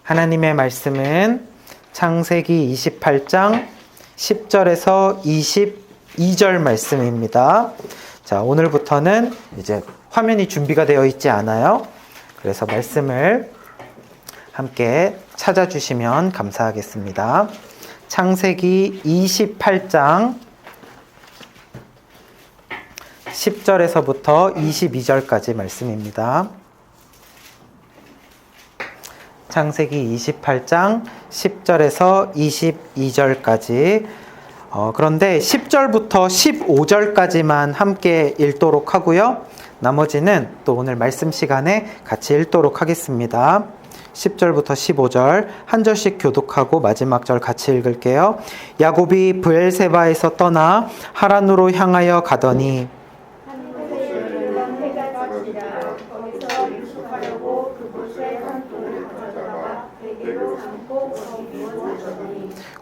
하나님의 말씀은 창세기 28장 10절에서 22절 말씀입니다. 자, 오늘부터는 이제 화면이 준비가 되어 있지 않아요. 그래서 말씀을 함께 찾아주시면 감사하겠습니다. 창세기 28장 10절에서부터 22절까지 말씀입니다. 창세기 28장 10절에서 22절까지 그런데 10절부터 15절까지만 함께 읽도록 하고요. 나머지는 또 오늘 말씀 시간에 같이 읽도록 하겠습니다. 10절부터 15절 한 절씩 교독하고 마지막 절 같이 읽을게요. 야곱이 브엘세바에서 떠나 하란으로 향하여 가더니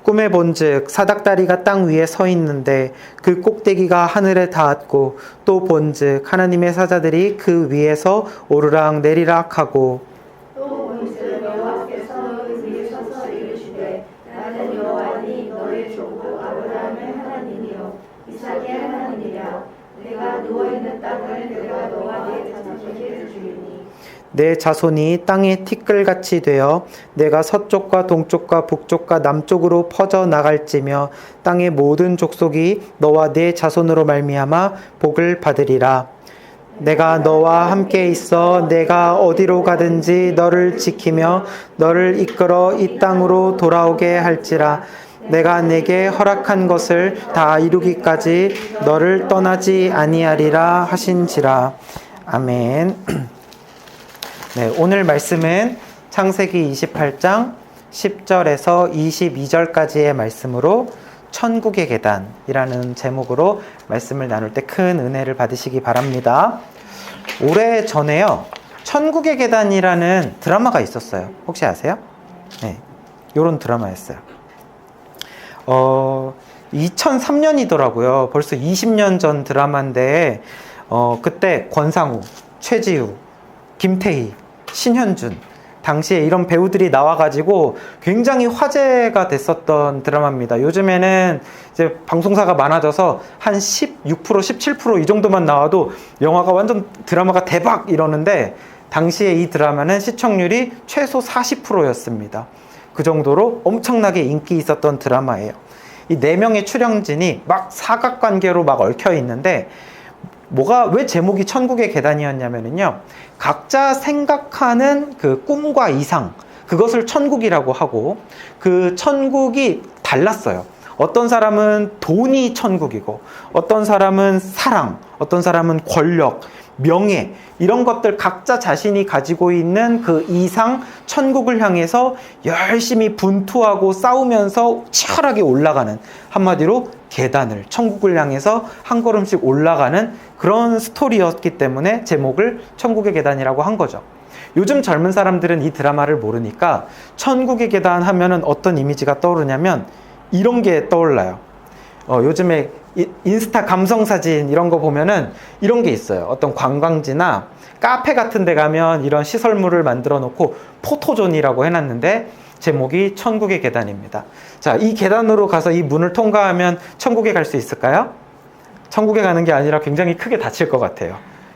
꿈에 본즉 사닥다리가 땅 위에 서 있는데 그 꼭대기가 하늘에 닿았고 또 본즉 하나님의 사자들이 그 위에서 오르락 내리락 하고 또 본즉 여호와께서 그 위에 서서 이르시되 나는 여호와니 너의 조국 아브라함의 하나님이요 이삭의 하나님이라. 내가 누워있는 땅을 내가 너와 네 자손에게 주리니 내 자손이 땅의 티끌같이 되어 내가 서쪽과 동쪽과 북쪽과 남쪽으로 퍼져 나갈지며 땅의 모든 족속이 너와 네 자손으로 말미암아 복을 받으리라. 내가 너와 함께 있어 내가 어디로 가든지 너를 지키며 너를 이끌어 이 땅으로 돌아오게 할지라. 내가 내게 허락한 것을 다 이루기까지 너를 떠나지 아니하리라 하신지라. 아멘. 네, 오늘 말씀은 창세기 28장 10절에서 22절까지의 말씀으로 천국의 계단이라는 제목으로 말씀을 나눌 때 큰 은혜를 받으시기 바랍니다. 오래 전에요, 천국의 계단이라는 드라마가 있었어요. 혹시 아세요? 네, 요런 드라마였어요. 2003년이더라고요. 벌써 20년 전 드라마인데 그때 권상우, 최지우, 김태희, 신현준 당시에 이런 배우들이 나와가지고 굉장히 화제가 됐었던 드라마입니다. 요즘에는 이제 방송사가 많아져서 한 16%, 17% 이 정도만 나와도 영화가 완전 드라마가 대박 이러는데 당시에 이 드라마는 시청률이 최소 40%였습니다. 그 정도로 엄청나게 인기 있었던 드라마예요. 이 4명의 출연진이 막 사각관계로 막 얽혀 있는데 왜 제목이 천국의 계단이었냐면요, 각자 생각하는 그 꿈과 이상, 그것을 천국이라고 하고 그 천국이 달랐어요. 어떤 사람은 돈이 천국이고 어떤 사람은 사랑, 어떤 사람은 권력, 명예, 이런 것들 각자 자신이 가지고 있는 그 이상 천국을 향해서 열심히 분투하고 싸우면서 치열하게 올라가는, 한마디로 계단을, 천국을 향해서 한 걸음씩 올라가는 그런 스토리였기 때문에 제목을 천국의 계단이라고 한 거죠. 요즘 젊은 사람들은 이 드라마를 모르니까 천국의 계단 하면은 어떤 이미지가 떠오르냐면 이런 게 떠올라요. 요즘에 인스타 감성사진 이런 거 보면은 이런 게 있어요. 어떤 관광지나 카페 같은 데 가면 이런 시설물을 만들어 놓고 포토존이라고 해놨는데 제목이 천국의 계단입니다. 자, 이 계단으로 가서 이 문을 통과하면 천국에 갈 수 있을까요? 천국에 가는 게 아니라 굉장히 크게 다칠 것 같아요.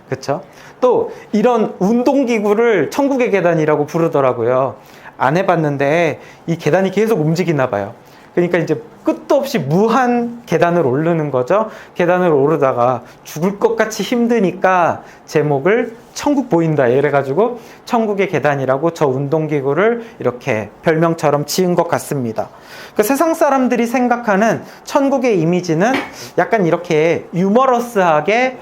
그렇죠? 또 이런 운동기구를 천국의 계단이라고 부르더라고요. 안 해봤는데 이 계단이 계속 움직이나 봐요. 그러니까 이제 끝도 없이 무한 계단을 오르는 거죠. 계단을 오르다가 죽을 것 같이 힘드니까 제목을 천국 보인다 이래가지고 천국의 계단이라고 저 운동기구를 이렇게 별명처럼 지은 것 같습니다. 그러니까 세상 사람들이 생각하는 천국의 이미지는 약간 이렇게 유머러스하게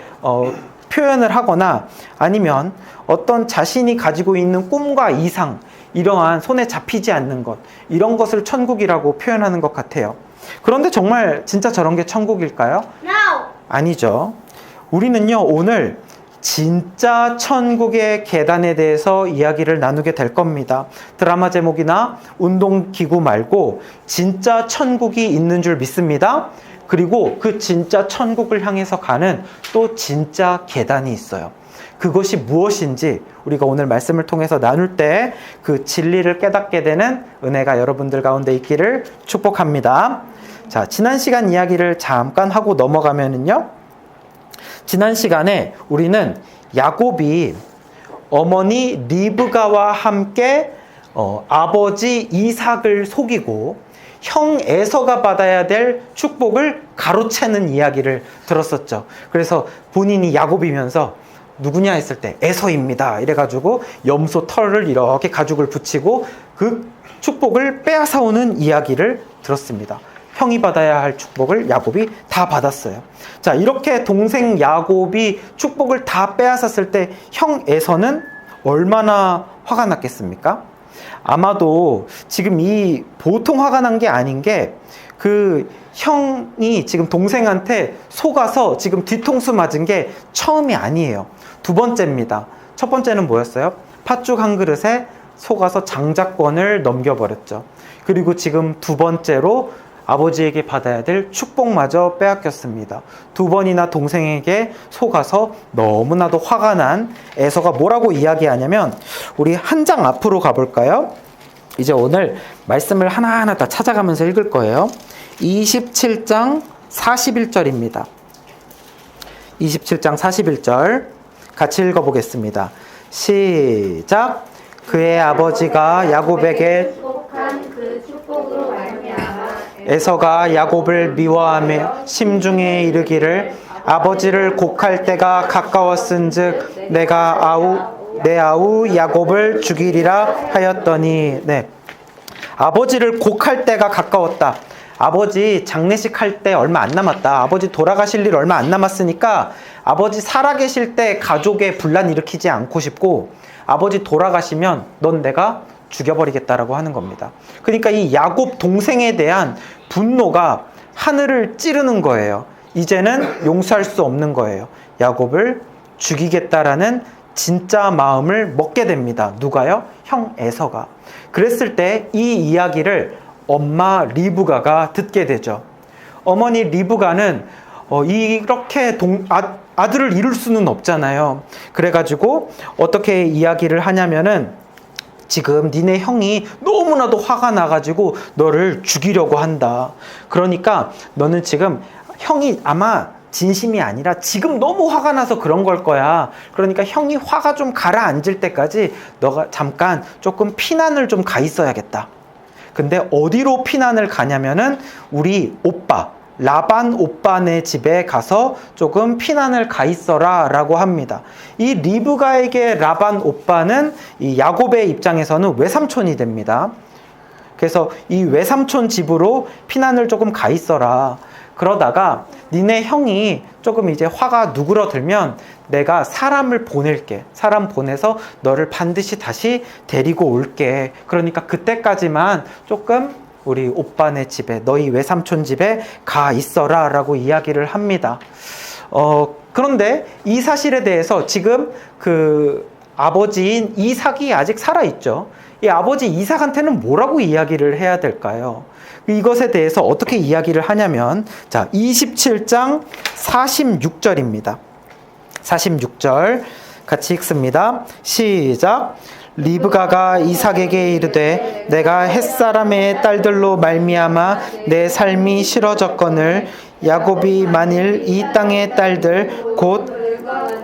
표현을 하거나 아니면 어떤 자신이 가지고 있는 꿈과 이상, 이러한 손에 잡히지 않는 것, 이런 것을 천국이라고 표현하는 것 같아요. 그런데 정말 진짜 저런 게 천국일까요? No! 아니죠. 우리는요, 오늘 진짜 천국의 계단에 대해서 이야기를 나누게 될 겁니다. 드라마 제목이나 운동기구 말고 진짜 천국이 있는 줄 믿습니다. 그리고 그 진짜 천국을 향해서 가는 또 진짜 계단이 있어요. 그것이 무엇인지 우리가 오늘 말씀을 통해서 나눌 때 그 진리를 깨닫게 되는 은혜가 여러분들 가운데 있기를 축복합니다. 자, 지난 시간 이야기를 잠깐 하고 넘어가면은요. 지난 시간에 우리는 야곱이 어머니 리브가와 함께 아버지 이삭을 속이고 형 에서가 받아야 될 축복을 가로채는 이야기를 들었었죠. 그래서 본인이 야곱이면서 누구냐 했을 때 에서입니다 이래가지고 염소 털을 이렇게 가죽을 붙이고 그 축복을 빼앗아오는 이야기를 들었습니다. 형이 받아야 할 축복을 야곱이 다 받았어요. 자, 이렇게 동생 야곱이 축복을 다 빼앗았을 때 형 에서는 얼마나 화가 났겠습니까? 아마도 지금 이 보통 화가 난 게 아닌 게 그 형이 지금 동생한테 속아서 지금 뒤통수 맞은 게 처음이 아니에요. 두 번째입니다. 첫 번째는 뭐였어요? 팥죽 한 그릇에 속아서 장자권을 넘겨버렸죠. 그리고 지금 두 번째로 아버지에게 받아야 될 축복마저 빼앗겼습니다. 두 번이나 동생에게 속아서 너무나도 화가 난 에서가 뭐라고 이야기하냐면 우리 한 장 앞으로 가볼까요? 이제 오늘 말씀을 하나하나 다 찾아가면서 읽을 거예요. 27장 41절입니다. 27장 41절 같이 읽어보겠습니다. 시작. 그의 아버지가 야곱에게 그 축복으로 말미암아 에서가 야곱을 미워하며 심중에 이르기를 아버지를 곡할 때가 가까웠은즉 내가 내 아우 야곱을 죽이리라 하였더니, 네, 아버지를 곡할 때가 가까웠다. 아버지 장례식 할 때 얼마 안 남았다. 아버지 돌아가실 일 얼마 안 남았으니까 아버지 살아계실 때 가족의 분란 일으키지 않고 싶고 아버지 돌아가시면 넌 내가 죽여버리겠다라고 하는 겁니다. 그러니까 이 야곱 동생에 대한 분노가 하늘을 찌르는 거예요. 이제는 용서할 수 없는 거예요. 야곱을 죽이겠다라는 진짜 마음을 먹게 됩니다. 누가요? 형 에서가. 그랬을 때 이 이야기를 엄마 리브가가 듣게 되죠. 어머니 리브가는 이렇게 아들을 잃을 수는 없잖아요. 그래가지고 어떻게 이야기를 하냐면은 지금 니네 형이 너무나도 화가 나가지고 너를 죽이려고 한다. 그러니까 너는 지금 형이 아마 진심이 아니라 지금 너무 화가 나서 그런 걸 거야. 그러니까 형이 화가 좀 가라앉을 때까지 너가 잠깐 조금 피난을 좀 가 있어야겠다. 근데 어디로 피난을 가냐면은 우리 오빠 라반 오빠네 집에 가서 조금 피난을 가 있어라 라고 합니다. 이 리브가에게 라반 오빠는 이 야곱의 입장에서는 외삼촌이 됩니다. 그래서 이 외삼촌 집으로 피난을 조금 가 있어라. 그러다가 니네 형이 조금 이제 화가 누그러들면 내가 사람을 보낼게. 사람 보내서 너를 반드시 다시 데리고 올게. 그러니까 그때까지만 조금 우리 오빠네 집에, 너희 외삼촌 집에 가 있어라 라고 이야기를 합니다. 그런데 이 사실에 대해서 지금 그 아버지인 이삭이 아직 살아있죠. 이 아버지 이삭한테는 뭐라고 이야기를 해야 될까요? 이것에 대해서 어떻게 이야기를 하냐면, 자, 27장 46절입니다. 46절 같이 읽습니다. 시작. 리브가가 이삭에게 이르되 내가 햇사람의 딸들로 말미암아 내 삶이 싫어졌거늘 야곱이 만일 이 땅의 딸들 곧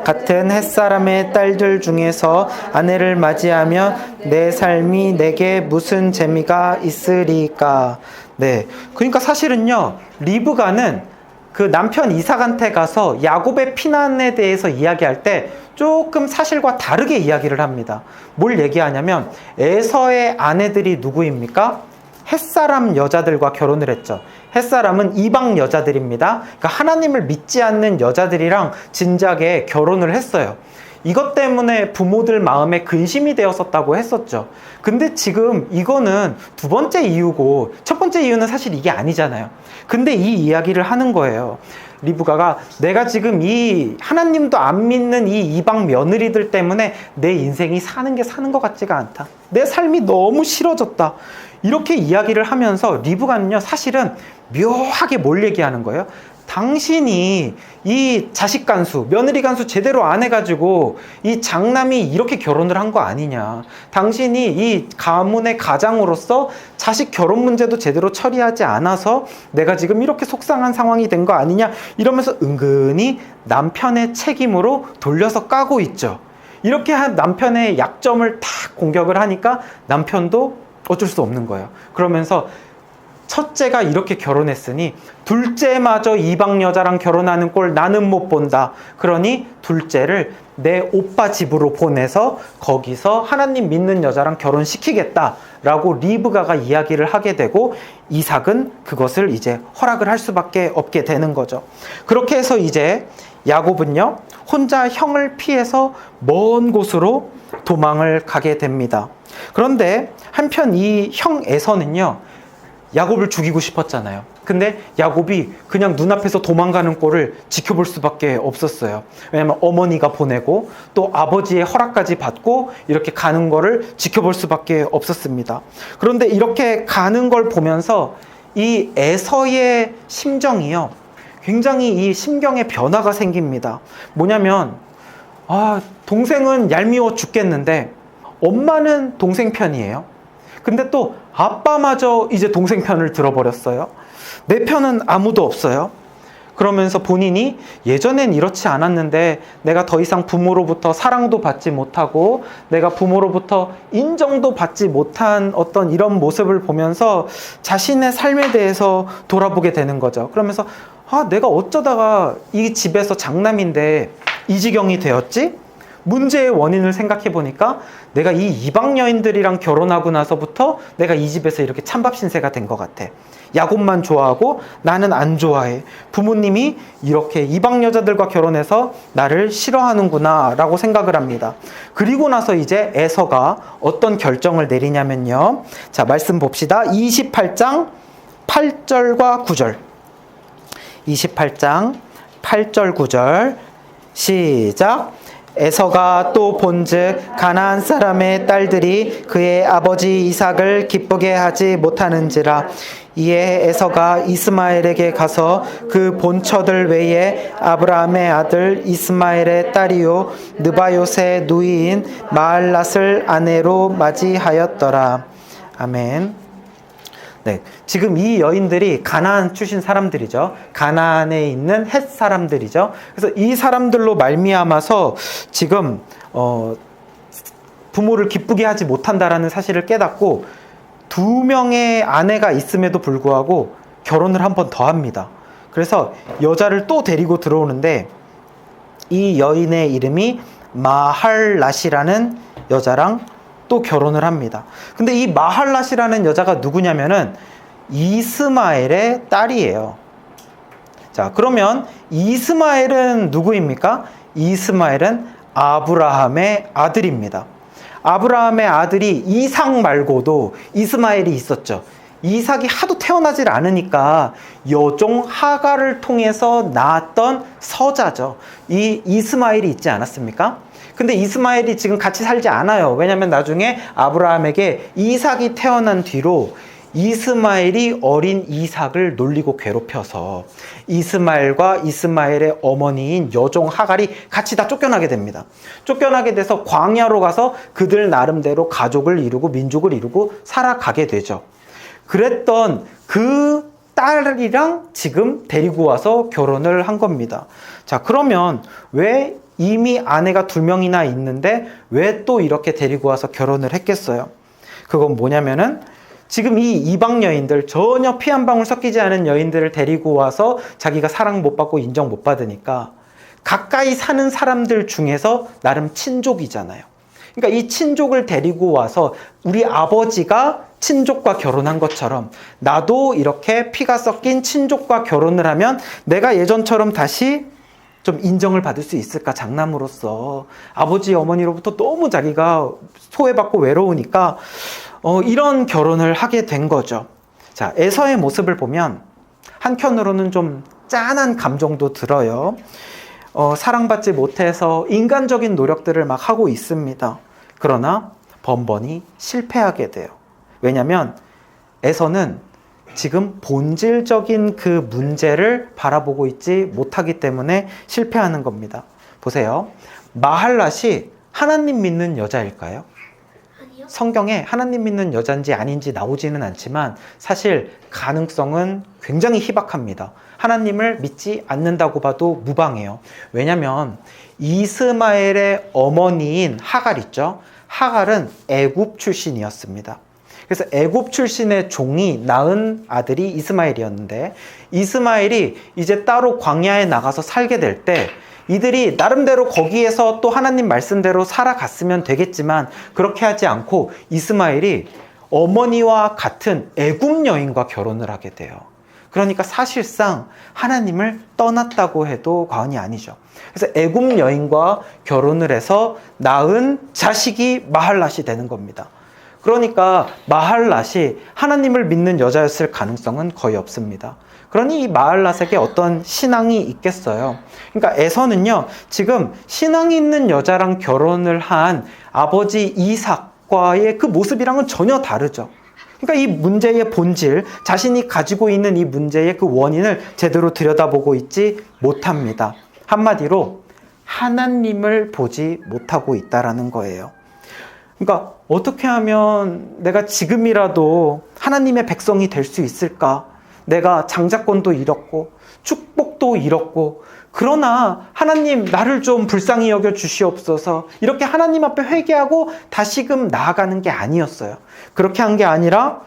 같은 햇사람의 딸들 중에서 아내를 맞이하면 내 삶이 내게 무슨 재미가 있으리까. 네, 그러니까 사실은요, 리브가는 그 남편 이삭한테 가서 야곱의 피난에 대해서 이야기할 때 조금 사실과 다르게 이야기를 합니다. 뭘 얘기하냐면 에서의 아내들이 누구입니까? 햇사람 여자들과 결혼을 했죠. 햇사람은 이방 여자들입니다. 그러니까 하나님을 믿지 않는 여자들이랑 진작에 결혼을 했어요. 이것 때문에 부모들 마음에 근심이 되었었다고 했었죠. 근데 지금 이거는 두 번째 이유고 첫 번째 이유는 사실 이게 아니잖아요. 근데 이 이야기를 하는 거예요. 리브가가 내가 지금 이 하나님도 안 믿는 이 이방 며느리들 때문에 내 인생이 사는 게 사는 것 같지가 않다. 내 삶이 너무 싫어졌다. 이렇게 이야기를 하면서 리브가는요, 사실은 묘하게 뭘 얘기하는 거예요? 당신이 이 자식 간수, 며느리 간수 제대로 안 해가지고 이 장남이 이렇게 결혼을 한 거 아니냐. 당신이 이 가문의 가장으로서 자식 결혼 문제도 제대로 처리하지 않아서 내가 지금 이렇게 속상한 상황이 된 거 아니냐. 이러면서 은근히 남편의 책임으로 돌려서 까고 있죠. 이렇게 한 남편의 약점을 탁 공격을 하니까 남편도 어쩔 수 없는 거예요. 그러면서 첫째가 이렇게 결혼했으니 둘째마저 이방 여자랑 결혼하는 꼴 나는 못 본다. 그러니 둘째를 내 오빠 집으로 보내서 거기서 하나님 믿는 여자랑 결혼시키겠다라고 리브가가 이야기를 하게 되고 이삭은 그것을 이제 허락을 할 수밖에 없게 되는 거죠. 그렇게 해서 이제 야곱은요, 혼자 형을 피해서 먼 곳으로 도망을 가게 됩니다. 그런데 한편 이 형 에서는요, 야곱을 죽이고 싶었잖아요. 근데 야곱이 그냥 눈앞에서 도망가는 꼴을 지켜볼 수밖에 없었어요. 왜냐면 어머니가 보내고 또 아버지의 허락까지 받고 이렇게 가는 거를 지켜볼 수밖에 없었습니다. 그런데 이렇게 가는 걸 보면서 이 에서의 심정이요, 굉장히 이 심경에 변화가 생깁니다. 뭐냐면 동생은 얄미워 죽겠는데 엄마는 동생 편이에요. 근데 또 아빠마저 이제 동생 편을 들어버렸어요. 내 편은 아무도 없어요. 그러면서 본인이 예전엔 이렇지 않았는데 내가 더 이상 부모로부터 사랑도 받지 못하고 내가 부모로부터 인정도 받지 못한 어떤 이런 모습을 보면서 자신의 삶에 대해서 돌아보게 되는 거죠. 그러면서 내가 어쩌다가 이 집에서 장남인데 이 지경이 되었지? 문제의 원인을 생각해 보니까 내가 이 이방 여인들이랑 결혼하고 나서부터 내가 이 집에서 이렇게 찬밥 신세가 된 것 같아. 야곱만 좋아하고 나는 안 좋아해. 부모님이 이렇게 이방 여자들과 결혼해서 나를 싫어하는구나 라고 생각을 합니다. 그리고 나서 이제 에서가 어떤 결정을 내리냐면요, 자, 말씀 봅시다. 28장 8절과 9절 28장 8절 9절 시작. 에서가 또 본즉 가나안 사람의 딸들이 그의 아버지 이삭을 기쁘게 하지 못하는지라. 이에 에서가 이스마엘에게 가서 그 본처들 외에 아브라함의 아들 이스마엘의 딸이요 느바요의 누이인 마알랏을 아내로 맞이하였더라. 아멘. 네, 지금 이 여인들이 가나안 출신 사람들이죠. 가나안에 있는 헷 사람들이죠. 그래서 이 사람들로 말미암아서 지금 부모를 기쁘게 하지 못한다라는 사실을 깨닫고 2명의 아내가 있음에도 불구하고 결혼을 한 번 더 합니다. 그래서 여자를 또 데리고 들어오는데 이 여인의 이름이 마할랏이라는 여자랑 또 결혼을 합니다. 근데 이 마할랏이라는 여자가 누구냐면은 이스마엘의 딸이에요. 자, 그러면 이스마엘은 누구입니까? 이스마엘은 아브라함의 아들입니다. 아브라함의 아들이 이삭 말고도 이스마엘이 있었죠. 이삭이 하도 태어나질 않으니까 여종 하갈을 통해서 낳았던 서자죠. 이 이스마엘이 있지 않았습니까? 근데 이스마엘이 지금 같이 살지 않아요. 왜냐하면 나중에 아브라함에게 이삭이 태어난 뒤로 이스마엘이 어린 이삭을 놀리고 괴롭혀서 이스마엘과 이스마엘의 어머니인 여종 하갈이 같이 다 쫓겨나게 됩니다. 쫓겨나게 돼서 광야로 가서 그들 나름대로 가족을 이루고 민족을 이루고 살아가게 되죠. 그랬던 그 딸이랑 지금 데리고 와서 결혼을 한 겁니다. 자, 그러면 왜 이미 아내가 2명이나 있는데 왜 또 이렇게 데리고 와서 결혼을 했겠어요? 그건 뭐냐면은 지금 이 이방 여인들, 전혀 피 한 방울 섞이지 않은 여인들을 데리고 와서 자기가 사랑 못 받고 인정 못 받으니까 가까이 사는 사람들 중에서 나름 친족이잖아요. 그러니까 이 친족을 데리고 와서 우리 아버지가 친족과 결혼한 것처럼 나도 이렇게 피가 섞인 친족과 결혼을 하면 내가 예전처럼 다시 좀 인정을 받을 수 있을까? 장남으로서 아버지 어머니로부터 너무 자기가 소외받고 외로우니까 이런 결혼을 하게 된 거죠. 자, 에서의 모습을 보면 한편으로는 좀 짠한 감정도 들어요. 사랑받지 못해서 인간적인 노력들을 막 하고 있습니다. 그러나 번번이 실패하게 돼요. 왜냐하면 에서는 지금 본질적인 그 문제를 바라보고 있지 못하기 때문에 실패하는 겁니다. 보세요. 마할랏이 하나님 믿는 여자일까요? 아니요. 성경에 하나님 믿는 여자인지 아닌지 나오지는 않지만 사실 가능성은 굉장히 희박합니다. 하나님을 믿지 않는다고 봐도 무방해요. 왜냐하면 이스마엘의 어머니인 하갈 있죠. 하갈은 애굽 출신이었습니다. 그래서 애굽 출신의 종이 낳은 아들이 이스마엘이었는데, 이스마엘이 이제 따로 광야에 나가서 살게 될 때 이들이 나름대로 거기에서 또 하나님 말씀대로 살아갔으면 되겠지만 그렇게 하지 않고 이스마엘이 어머니와 같은 애굽 여인과 결혼을 하게 돼요. 그러니까 사실상 하나님을 떠났다고 해도 과언이 아니죠. 그래서 애굽 여인과 결혼을 해서 낳은 자식이 마할랏이 되는 겁니다. 그러니까 마할랏이 하나님을 믿는 여자였을 가능성은 거의 없습니다. 그러니 이 마할랏에게 어떤 신앙이 있겠어요. 그러니까 에서는요, 지금 신앙이 있는 여자랑 결혼을 한 아버지 이삭과의 그 모습이랑은 전혀 다르죠. 그러니까 이 문제의 본질, 자신이 가지고 있는 이 문제의 그 원인을 제대로 들여다보고 있지 못합니다. 한마디로 하나님을 보지 못하고 있다라는 거예요. 그러니까 어떻게 하면 내가 지금이라도 하나님의 백성이 될 수 있을까? 내가 장자권도 잃었고 축복도 잃었고, 그러나 하나님 나를 좀 불쌍히 여겨 주시옵소서, 이렇게 하나님 앞에 회개하고 다시금 나아가는 게 아니었어요. 그렇게 한 게 아니라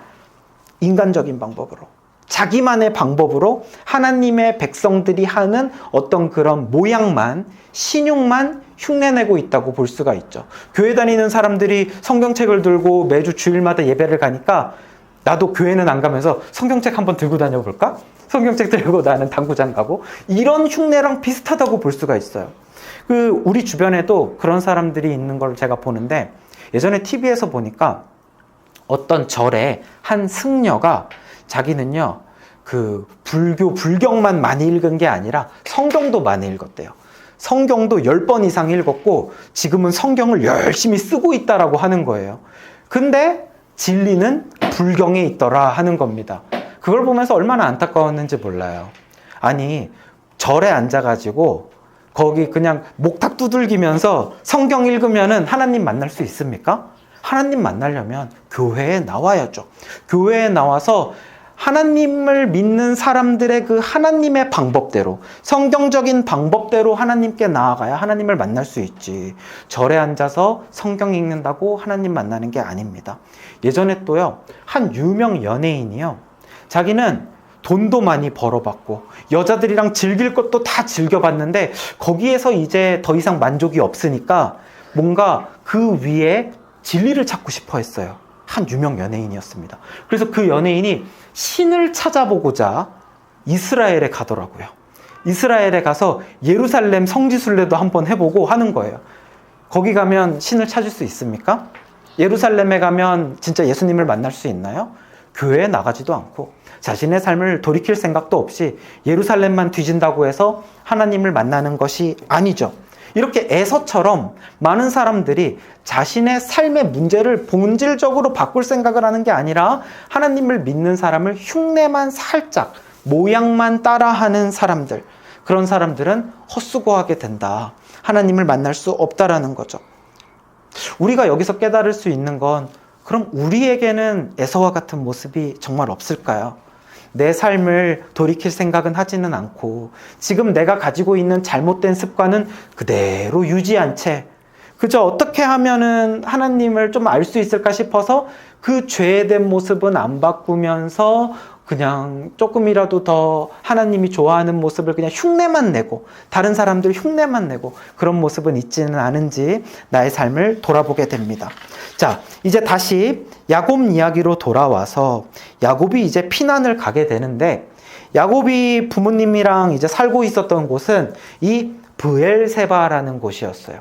인간적인 방법으로, 자기만의 방법으로 하나님의 백성들이 하는 어떤 그런 모양만, 신용만 흉내내고 있다고 볼 수가 있죠. 교회 다니는 사람들이 성경책을 들고 매주 주일마다 예배를 가니까 나도 교회는 안 가면서 성경책 한번 들고 다녀볼까? 성경책 들고 나는 당구장 가고, 이런 흉내랑 비슷하다고 볼 수가 있어요. 우리 주변에도 그런 사람들이 있는 걸 제가 보는데, 예전에 TV에서 보니까 어떤 절에 한 승려가 자기는요, 불경만 많이 읽은 게 아니라 성경도 많이 읽었대요. 성경도 10번 이상 읽었고 지금은 성경을 열심히 쓰고 있다라고 하는 거예요. 근데 진리는 불경에 있더라 하는 겁니다. 그걸 보면서 얼마나 안타까웠는지 몰라요. 아니, 절에 앉아가지고 거기 그냥 목탁 두들기면서 성경 읽으면은 하나님 만날 수 있습니까? 하나님 만나려면 교회에 나와야죠. 교회에 나와서 하나님을 믿는 사람들의 그 하나님의 방법대로, 성경적인 방법대로 하나님께 나아가야 하나님을 만날 수 있지, 절에 앉아서 성경 읽는다고 하나님 만나는 게 아닙니다. 예전에 또요, 한 유명 연예인이요, 자기는 돈도 많이 벌어봤고 여자들이랑 즐길 것도 다 즐겨봤는데 거기에서 이제 더 이상 만족이 없으니까 뭔가 그 위에 진리를 찾고 싶어 했어요. 한 유명 연예인이었습니다. 그래서 그 연예인이 신을 찾아보고자 이스라엘에 가더라고요. 이스라엘에 가서 예루살렘 성지순례도 한번 해보고 하는 거예요. 거기 가면 신을 찾을 수 있습니까? 예루살렘에 가면 진짜 예수님을 만날 수 있나요? 교회에 나가지도 않고 자신의 삶을 돌이킬 생각도 없이 예루살렘만 뒤진다고 해서 하나님을 만나는 것이 아니죠. 이렇게 에서처럼 많은 사람들이 자신의 삶의 문제를 본질적으로 바꿀 생각을 하는 게 아니라 하나님을 믿는 사람을 흉내만 살짝, 모양만 따라하는 사람들, 그런 사람들은 헛수고하게 된다. 하나님을 만날 수 없다라는 거죠. 우리가 여기서 깨달을 수 있는 건, 그럼 우리에게는 에서와 같은 모습이 정말 없을까요? 내 삶을 돌이킬 생각은 하지는 않고 지금 내가 가지고 있는 잘못된 습관은 그대로 유지한 채 그저 어떻게 하면은 하나님을 좀 알 수 있을까 싶어서 그 죄된 모습은 안 바꾸면서 그냥 조금이라도 더 하나님이 좋아하는 모습을 그냥 흉내만 내고, 다른 사람들 흉내만 내고, 그런 모습은 있지는 않은지 나의 삶을 돌아보게 됩니다. 자, 이제 다시 야곱 이야기로 돌아와서 야곱이 이제 피난을 가게 되는데, 야곱이 부모님이랑 이제 살고 있었던 곳은 이 브엘세바라는 곳이었어요.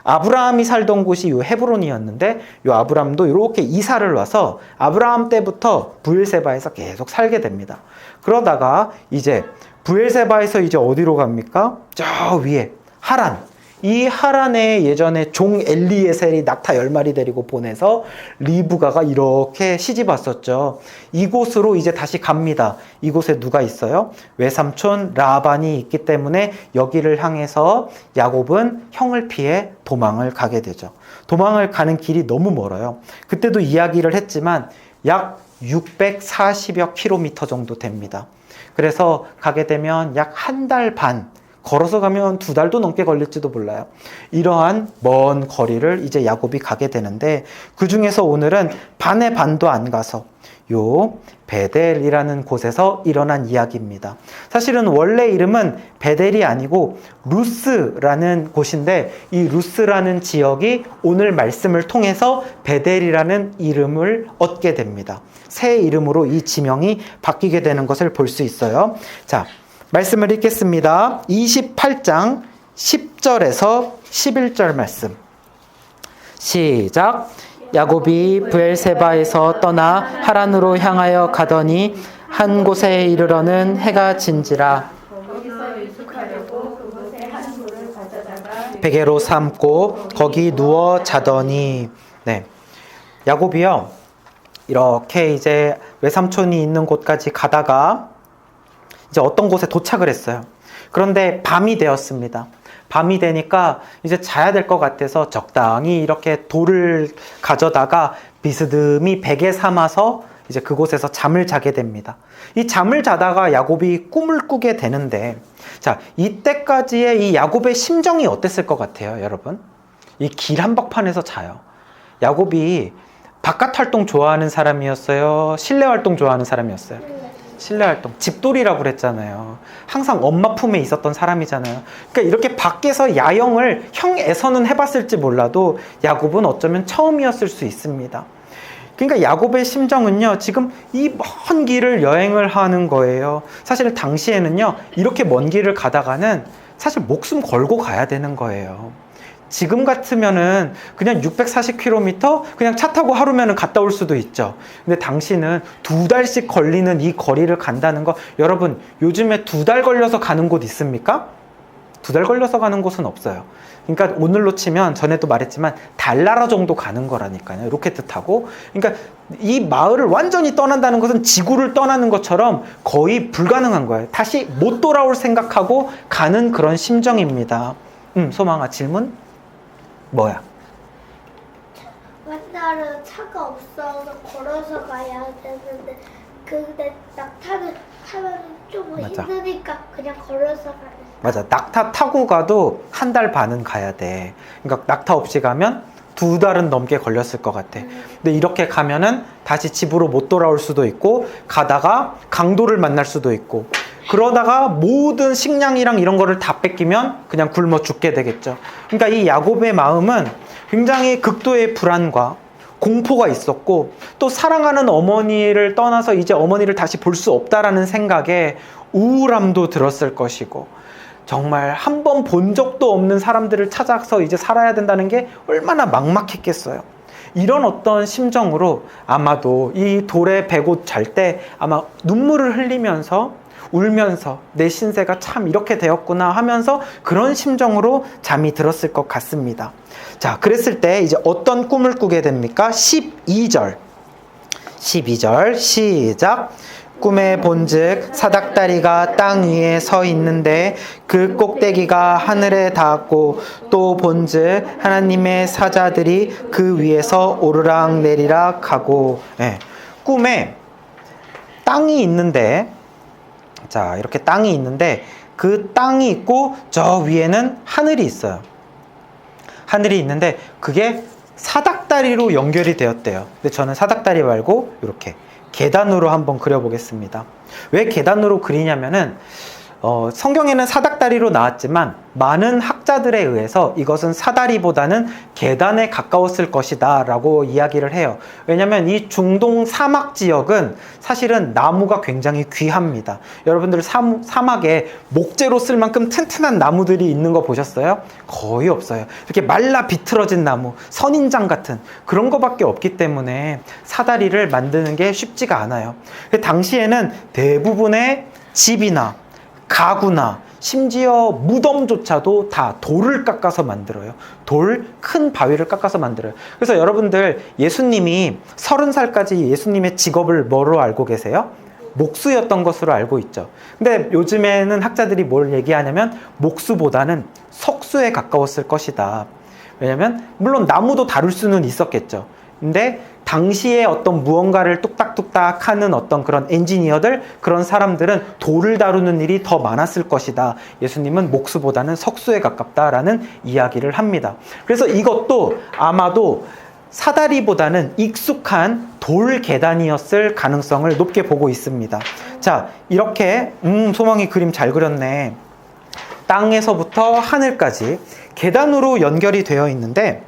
아브라함이 살던 곳이 이 헤브론이었는데, 이 아브라함도 이렇게 이사를 와서 아브라함 때부터 브엘세바에서 계속 살게 됩니다. 그러다가 이제 브엘세바에서 이제 어디로 갑니까? 저 위에 하란, 이 하란에 예전에 종 엘리에셀이 낙타 10마리 데리고 보내서 리브가가 이렇게 시집 왔었죠. 이곳으로 이제 다시 갑니다. 이곳에 누가 있어요? 외삼촌 라반이 있기 때문에 여기를 향해서 야곱은 형을 피해 도망을 가게 되죠. 도망을 가는 길이 너무 멀어요. 그때도 이야기를 했지만 약 640여 킬로미터 정도 됩니다. 그래서 가게 되면 약 한 달 반, 걸어서 가면 2달도 넘게 걸릴지도 몰라요. 이러한 먼 거리를 이제 야곱이 가게 되는데, 그 중에서 오늘은 반의 반도 안 가서 요 베델이라는 곳에서 일어난 이야기입니다. 사실은 원래 이름은 베델이 아니고 루스라는 곳인데, 이 루스라는 지역이 오늘 말씀을 통해서 베델이라는 이름을 얻게 됩니다. 새 이름으로 이 지명이 바뀌게 되는 것을 볼 수 있어요. 자, 말씀을 읽겠습니다. 28장 10절에서 11절 말씀. 시작. 야곱이 브엘세바에서 떠나 하란으로 향하여 가더니 한 곳에 이르러는 해가 진지라. 거기서 유숙하려고 그곳에 한 돌을 가져다가 베개로 삼고 거기 누워 자더니. 네, 야곱이요 이렇게 이제 외삼촌이 있는 곳까지 가다가 이제 어떤 곳에 도착을 했어요. 그런데 밤이 되었습니다. 밤이 되니까 이제 자야 될 것 같아서 적당히 이렇게 돌을 가져다가 비스듬히 베개 삼아서 이제 그곳에서 잠을 자게 됩니다. 이 잠을 자다가 야곱이 꿈을 꾸게 되는데, 자, 이때까지의 이 야곱의 심정이 어땠을 것 같아요, 여러분? 이 길 한복판에서 자요. 야곱이 바깥 활동 좋아하는 사람이었어요? 실내 활동 좋아하는 사람이었어요? 실내 활동, 집돌이라고 그랬잖아요. 항상 엄마 품에 있었던 사람이잖아요. 그러니까 이렇게 밖에서 야영을 형에서는 해봤을지 몰라도 야곱은 어쩌면 처음이었을 수 있습니다. 그러니까 야곱의 심정은요, 지금 이 먼 길을 여행을 하는 거예요. 사실 당시에는요, 이렇게 먼 길을 가다가는 사실 목숨 걸고 가야 되는 거예요. 지금 같으면은 그냥 640km 그냥 차 타고 하루면은 갔다 올 수도 있죠. 근데 당시는 2달씩 걸리는 이 거리를 간다는 거, 여러분 요즘에 2달 걸려서 가는 곳 있습니까? 2달 걸려서 가는 곳은 없어요. 그러니까 오늘로 치면 전에도 말했지만 달나라 정도 가는 거라니까요. 로켓 타고. 그러니까 이 마을을 완전히 떠난다는 것은 지구를 떠나는 것처럼 거의 불가능한 거예요. 다시 못 돌아올 생각하고 가는 그런 심정입니다. 소망아, 질문? 뭐야? 옛날은 차가 없어서 걸어서 가야 되는데, 근데 낙타는 타면 좀 맞아. 힘드니까 그냥 걸어서 가야 돼. 맞아. 낙타 타고 가도 한 달 반은 가야 돼. 그러니까 낙타 없이 가면 2달은 넘게 걸렸을 것 같아. 근데 이렇게 가면은 다시 집으로 못 돌아올 수도 있고, 가다가 강도를 만날 수도 있고, 그러다가 모든 식량이랑 이런 거를 다 뺏기면 그냥 굶어 죽게 되겠죠. 그러니까 이 야곱의 마음은 굉장히 극도의 불안과 공포가 있었고, 또 사랑하는 어머니를 떠나서 이제 어머니를 다시 볼 수 없다라는 생각에 우울함도 들었을 것이고, 정말 한 번 본 적도 없는 사람들을 찾아서 이제 살아야 된다는 게 얼마나 막막했겠어요. 이런 어떤 심정으로 아마도 이 돌에 베고 잘 때 아마 눈물을 흘리면서 울면서 내 신세가 참 이렇게 되었구나 하면서 그런 심정으로 잠이 들었을 것 같습니다. 자, 그랬을 때 이제 어떤 꿈을 꾸게 됩니까? 12절 시작. 꿈에 본즉 사닥다리가 땅 위에 서 있는데 그 꼭대기가 하늘에 닿았고, 또 본즉 하나님의 사자들이 그 위에서 오르락 내리락 하고. 꿈에 땅이 있는데, 자, 이렇게 땅이 있는데 그 땅이 있고 저 위에는 하늘이 있어요. 하늘이 있는데 그게 사닥다리로 연결이 되었대요. 근데 저는 사닥다리 말고 이렇게 계단으로 한번 그려보겠습니다. 왜 계단으로 그리냐면은 성경에는 사닥다리로 나왔지만 많은 학자들에 의해서 이것은 사다리보다는 계단에 가까웠을 것이다 라고 이야기를 해요. 왜냐하면 이 중동 사막 지역은 사실은 나무가 굉장히 귀합니다. 여러분들 사막에 목재로 쓸 만큼 튼튼한 나무들이 있는 거 보셨어요? 거의 없어요. 이렇게 말라 비틀어진 나무, 선인장 같은 그런 거밖에 없기 때문에 사다리를 만드는 게 쉽지가 않아요. 당시에는 대부분의 집이나 가구나 심지어 무덤조차도 다 돌을 깎아서 만들어요. 큰 바위를 깎아서 만들어요. 그래서 여러분들 예수님이 30살까지 예수님의 직업을 뭐로 알고 계세요? 목수였던 것으로 알고 있죠. 근데 요즘에는 학자들이 뭘 얘기하냐면 목수보다는 석수에 가까웠을 것이다. 왜냐면 물론 나무도 다룰 수는 있었겠죠. 근데 당시에 어떤 무언가를 뚝딱뚝딱 하는 어떤 그런 엔지니어들, 그런 사람들은 돌을 다루는 일이 더 많았을 것이다. 예수님은 목수보다는 석수에 가깝다라는 이야기를 합니다. 그래서 이것도 아마도 사다리보다는 익숙한 돌 계단이었을 가능성을 높게 보고 있습니다. 자, 이렇게 소망이 그림 잘 그렸네. 땅에서부터 하늘까지 계단으로 연결이 되어 있는데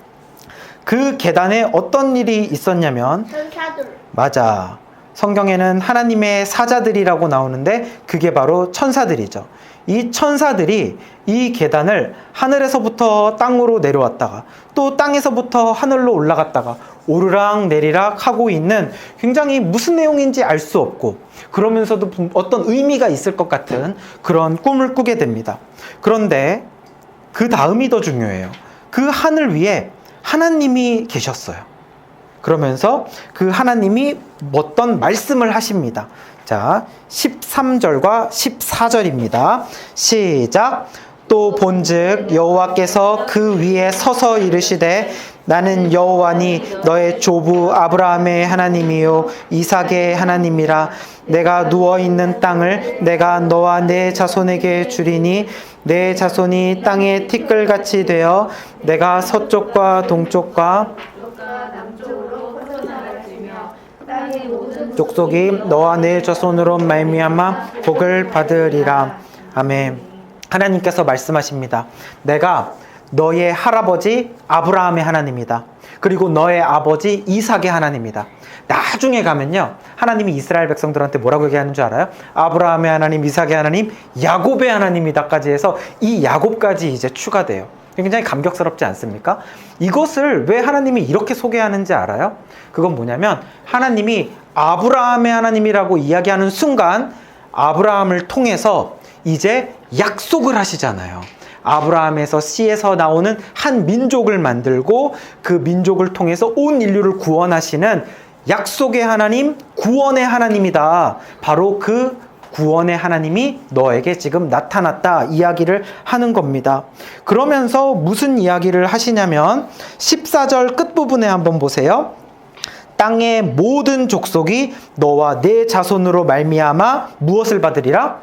그 계단에 어떤 일이 있었냐면 천사들. 맞아. 성경에는 하나님의 사자들이라고 나오는데 그게 바로 천사들이죠. 이 천사들이 이 계단을 하늘에서부터 땅으로 내려왔다가 또 땅에서부터 하늘로 올라갔다가 오르락 내리락 하고 있는 굉장히 무슨 내용인지 알 수 없고 그러면서도 어떤 의미가 있을 것 같은 그런 꿈을 꾸게 됩니다. 그런데 그 다음이 더 중요해요. 그 하늘 위에 하나님이 계셨어요. 그러면서 그 하나님이 어떤 말씀을 하십니다. 자, 13절과 14절입니다. 시작. 또 본즉 여호와께서 그 위에 서서 이르시되 나는 여호와니 너의 조부 아브라함의 하나님이요 이삭의 하나님이라. 내가 누워있는 땅을 내가 너와 내 자손에게 주리니 내 자손이 땅의 티끌같이 되어 내가 서쪽과 동쪽과 남쪽으로 퍼져나갈지며 땅의 모든 족속이 너와 내 자손으로 말미암아 복을 받으리라. 아멘. 하나님께서 말씀하십니다. 내가 너의 할아버지 아브라함의 하나님이다. 그리고 너의 아버지 이삭의 하나님이다. 나중에 가면요, 하나님이 이스라엘 백성들한테 뭐라고 얘기하는 줄 알아요? 아브라함의 하나님, 이삭의 하나님, 야곱의 하나님이다까지 해서 이 야곱까지 이제 추가돼요. 굉장히 감격스럽지 않습니까? 이것을 왜 하나님이 이렇게 소개하는지 알아요? 그건 뭐냐면 하나님이 아브라함의 하나님이라고 이야기하는 순간 아브라함을 통해서 이제 약속을 하시잖아요. 아브라함에서 씨에서 나오는 한 민족을 만들고 그 민족을 통해서 온 인류를 구원하시는 약속의 하나님, 구원의 하나님이다. 바로 그 구원의 하나님이 너에게 지금 나타났다 이야기를 하는 겁니다. 그러면서 무슨 이야기를 하시냐면 14절 끝부분에 한번 보세요. 땅의 모든 족속이 너와 내 자손으로 말미암아 무엇을 받으리라?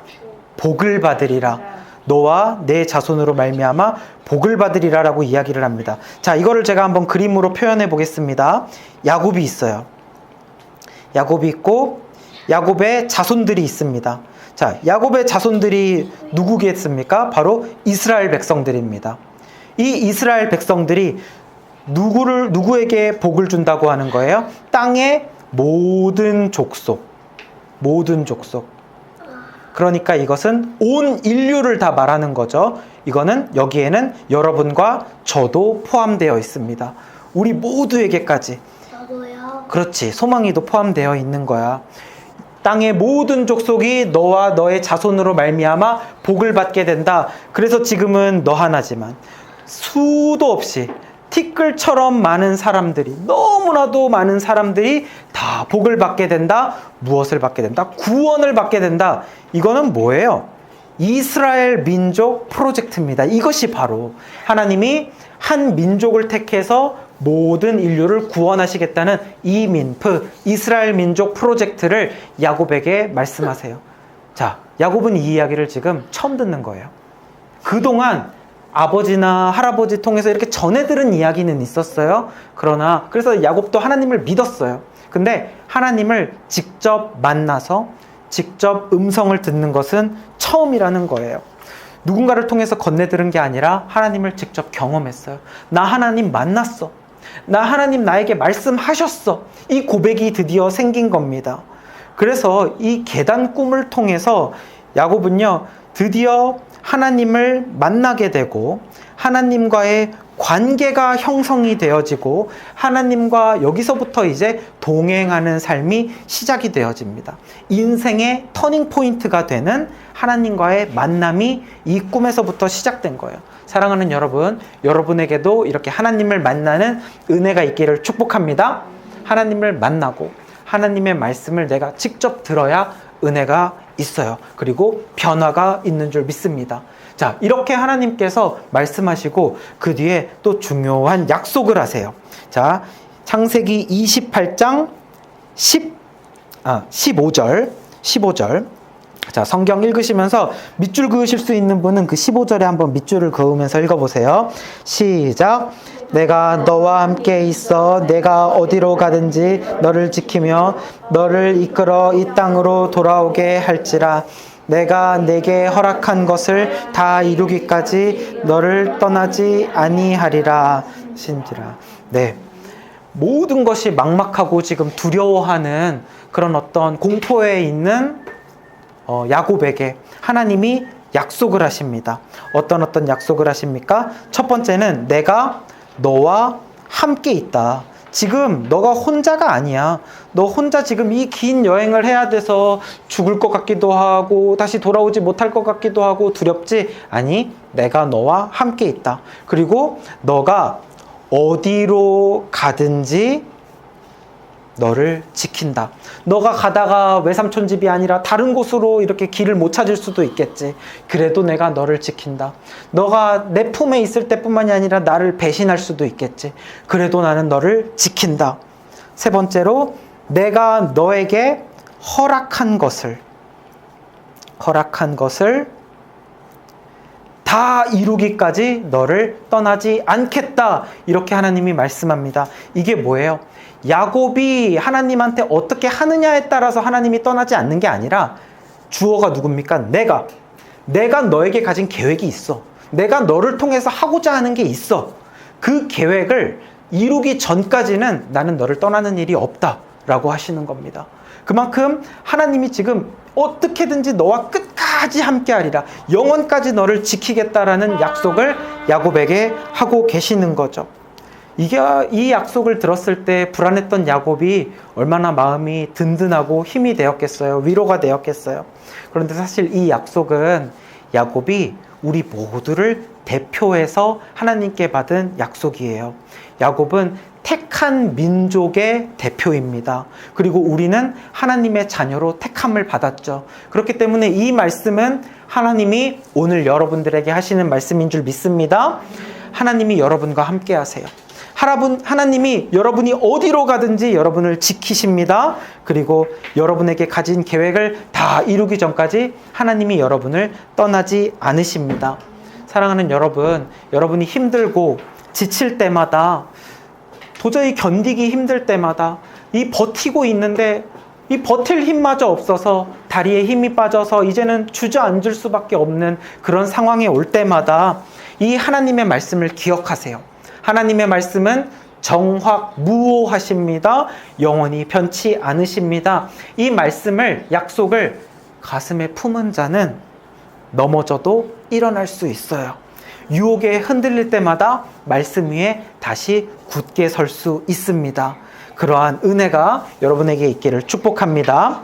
복을 받으리라. 너와 내 자손으로 말미암아 복을 받으리라라고 이야기를 합니다. 자, 이거를 제가 한번 그림으로 표현해 보겠습니다. 야곱이 있어요. 야곱이 있고 야곱의 자손들이 있습니다. 자, 야곱의 자손들이 누구겠습니까? 바로 이스라엘 백성들입니다. 이 이스라엘 백성들이 누구에게 복을 준다고 하는 거예요? 땅의 모든 족속. 모든 족속. 그러니까 이것은 온 인류를 다 말하는 거죠. 이거는 여기에는 여러분과 저도 포함되어 있습니다. 우리 모두에게까지. 저도요. 그렇지. 소망이도 포함되어 있는 거야. 땅의 모든 족속이 너와 너의 자손으로 말미암아 복을 받게 된다. 그래서 지금은 너 하나지만 수도 없이 티끌처럼 많은 사람들이, 너무나도 많은 사람들이 다 복을 받게 된다. 무엇을 받게 된다? 구원을 받게 된다. 이거는 뭐예요? 이스라엘 민족 프로젝트입니다. 이것이 바로 하나님이 한 민족을 택해서 모든 인류를 구원하시겠다는 이민프, 이스라엘 민족 프로젝트를 야곱에게 말씀하세요. 자, 야곱은 이 이야기를 지금 처음 듣는 거예요. 그동안 아버지나 할아버지 통해서 이렇게 전해 들은 이야기는 있었어요. 그러나 그래서 야곱도 하나님을 믿었어요. 근데 하나님을 직접 만나서 직접 음성을 듣는 것은 처음이라는 거예요. 누군가를 통해서 건네 들은 게 아니라 하나님을 직접 경험했어요. 나 하나님 만났어. 나 하나님 나에게 말씀하셨어. 이 고백이 드디어 생긴 겁니다. 그래서 이 계단 꿈을 통해서 야곱은요, 드디어 하나님을 만나게 되고 하나님과의 관계가 형성이 되어지고 하나님과 여기서부터 이제 동행하는 삶이 시작이 되어집니다. 인생의 터닝 포인트가 되는 하나님과의 만남이 이 꿈에서부터 시작된 거예요. 사랑하는 여러분, 여러분에게도 이렇게 하나님을 만나는 은혜가 있기를 축복합니다. 하나님을 만나고 하나님의 말씀을 내가 직접 들어야 은혜가 있어요. 그리고 변화가 있는 줄 믿습니다. 자, 이렇게 하나님께서 말씀하시고 그 뒤에 또 중요한 약속을 하세요. 자, 창세기 28장 15절. 자, 성경 읽으시면서 밑줄 그으실 수 있는 분은 그 15절에 한번 밑줄을 그으면서 읽어보세요. 시작. 내가 너와 함께 있어 내가 어디로 가든지 너를 지키며 너를 이끌어 이 땅으로 돌아오게 할지라. 내가 내게 허락한 것을 다 이루기까지 너를 떠나지 아니하리라 신지라. 네, 모든 것이 막막하고 지금 두려워하는 그런 어떤 공포에 있는 야곱에게 하나님이 약속을 하십니다. 어떤 약속을 하십니까? 첫 번째는 내가 너와 함께 있다. 지금 너가 혼자가 아니야. 너 혼자 지금 이 긴 여행을 해야 돼서 죽을 것 같기도 하고 다시 돌아오지 못할 것 같기도 하고 두렵지? 아니, 내가 너와 함께 있다. 그리고 너가 어디로 가든지 너를 지킨다. 너가 가다가 외삼촌 집이 아니라 다른 곳으로 이렇게 길을 못 찾을 수도 있겠지. 그래도 내가 너를 지킨다. 너가 내 품에 있을 때뿐만이 아니라 나를 배신할 수도 있겠지. 그래도 나는 너를 지킨다. 세 번째로 내가 너에게 허락한 것을 다 이루기까지 너를 떠나지 않겠다. 이렇게 하나님이 말씀합니다. 이게 뭐예요? 야곱이 하나님한테 어떻게 하느냐에 따라서 하나님이 떠나지 않는 게 아니라 주어가 누굽니까? 내가 너에게 가진 계획이 있어. 내가 너를 통해서 하고자 하는 게 있어. 그 계획을 이루기 전까지는 나는 너를 떠나는 일이 없다라고 하시는 겁니다. 그만큼 하나님이 지금 어떻게든지 너와 끝까지 함께하리라. 영원까지 너를 지키겠다라는 약속을 야곱에게 하고 계시는 거죠. 이 약속을 들었을 때 불안했던 야곱이 얼마나 마음이 든든하고 힘이 되었겠어요. 위로가 되었겠어요. 그런데 사실 이 약속은 야곱이 우리 모두를 대표해서 하나님께 받은 약속이에요. 야곱은 택한 민족의 대표입니다. 그리고 우리는 하나님의 자녀로 택함을 받았죠. 그렇기 때문에 이 말씀은 하나님이 오늘 여러분들에게 하시는 말씀인 줄 믿습니다. 하나님이 여러분과 함께 하세요. 하나님이 여러분이 어디로 가든지 여러분을 지키십니다. 그리고 여러분에게 가진 계획을 다 이루기 전까지 하나님이 여러분을 떠나지 않으십니다. 사랑하는 여러분, 여러분이 힘들고 지칠 때마다, 도저히 견디기 힘들 때마다 이 버티고 있는데 이 버틸 힘마저 없어서 다리에 힘이 빠져서 이제는 주저앉을 수밖에 없는 그런 상황에 올 때마다 이 하나님의 말씀을 기억하세요. 하나님의 말씀은 정확무오하십니다. 영원히 변치 않으십니다. 이 말씀을, 약속을 가슴에 품은 자는 넘어져도 일어날 수 있어요. 유혹에 흔들릴 때마다 말씀 위에 다시 굳게 설 수 있습니다. 그러한 은혜가 여러분에게 있기를 축복합니다.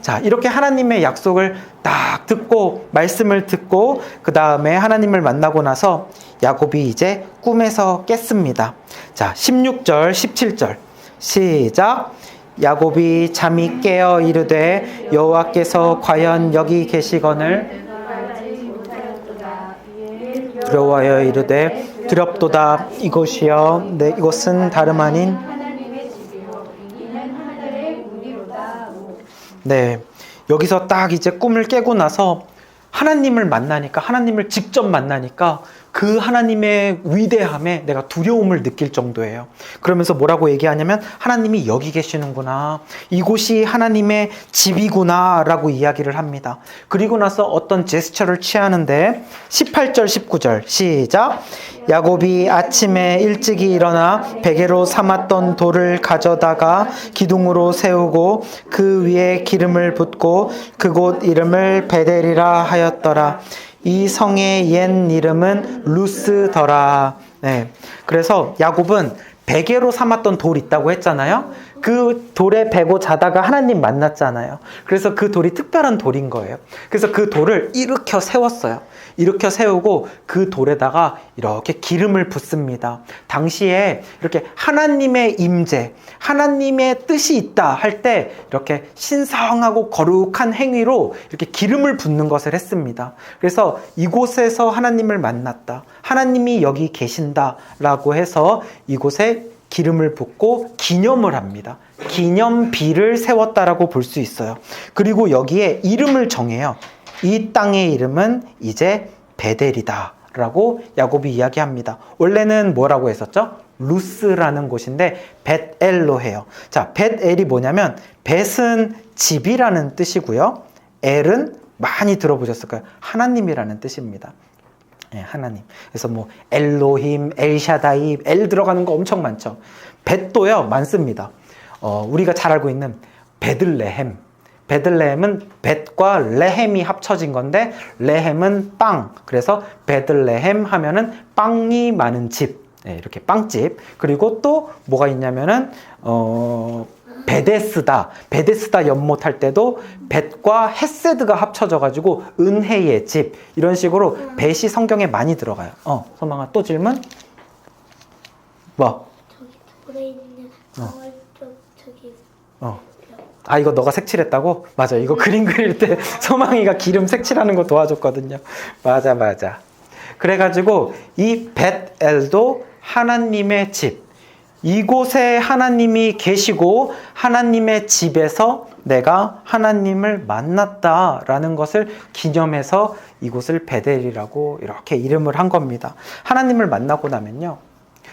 자, 이렇게 하나님의 약속을 딱 듣고, 말씀을 듣고, 그 다음에 하나님을 만나고 나서 야곱이 이제 꿈에서 깼습니다. 자, 16절, 17절. 시작. 야곱이 잠이 깨어 이르되 여호와께서 과연 여기 계시거늘 두려워하여 이르되 두렵도다. 이곳이여 이곳은 다름 아닌 네, 여기서 딱 이제 꿈을 깨고 나서 하나님을 만나니까, 하나님을 직접 만나니까 그 하나님의 위대함에 내가 두려움을 느낄 정도예요. 그러면서 뭐라고 얘기하냐면 하나님이 여기 계시는구나, 이곳이 하나님의 집이구나 라고 이야기를 합니다. 그리고 나서 어떤 제스처를 취하는데 18절 19절 시작. 야곱이 아침에 일찍이 일어나 베개로 삼았던 돌을 가져다가 기둥으로 세우고 그 위에 기름을 붓고 그곳 이름을 베델이라 하였더라. 이 성의 옛 이름은 루스더라. 네. 그래서 야곱은 베개로 삼았던 돌 있다고 했잖아요. 그 돌에 베고 자다가 하나님 만났잖아요. 그래서 그 돌이 특별한 돌인 거예요. 그래서 그 돌을 일으켜 세웠어요. 일으켜 세우고 그 돌에다가 이렇게 기름을 붓습니다. 당시에 이렇게 하나님의 임재, 하나님의 뜻이 있다 할 때 이렇게 신성하고 거룩한 행위로 이렇게 기름을 붓는 것을 했습니다. 그래서 이곳에서 하나님을 만났다, 하나님이 여기 계신다라고 해서 이곳에 기름을 붓고 기념을 합니다. 기념비를 세웠다라고 볼 수 있어요. 그리고 여기에 이름을 정해요. 이 땅의 이름은 이제 베델이다 라고 야곱이 이야기합니다. 원래는 뭐라고 했었죠? 루스라는 곳인데 벳엘로 해요. 자, 벳엘이 뭐냐면 벳은 집이라는 뜻이고요. 엘은 많이 들어보셨을 거예요. 하나님이라는 뜻입니다. 네, 하나님. 그래서 뭐 엘로힘, 엘샤다이, 엘 들어가는 거 엄청 많죠. 벳도요 많습니다. 우리가 잘 알고 있는 베들레헴. 베들레헴은 벳과 레헴이 합쳐진 건데 레헴은 빵. 그래서 베들레헴 하면은 빵이 많은 집. 네, 이렇게 빵집. 그리고 또 뭐가 있냐면은 베데스다. 베데스다 연못할 때도 벳과 헤세드가 합쳐져 가지고 은혜의 집. 이런 식으로 벳이 성경에 많이 들어가요. 소망아 또 질문? 뭐? 저기 돌에 있는 강을 쪽 저기. 아, 이거 너가 색칠했다고? 맞아. 이거 그림 그릴 때 소망이가 기름 색칠하는 거 도와줬거든요. 맞아. 그래가지고 이 벳엘도 하나님의 집. 이곳에 하나님이 계시고 하나님의 집에서 내가 하나님을 만났다라는 것을 기념해서 이곳을 베델이라고 이렇게 이름을 한 겁니다. 하나님을 만나고 나면요,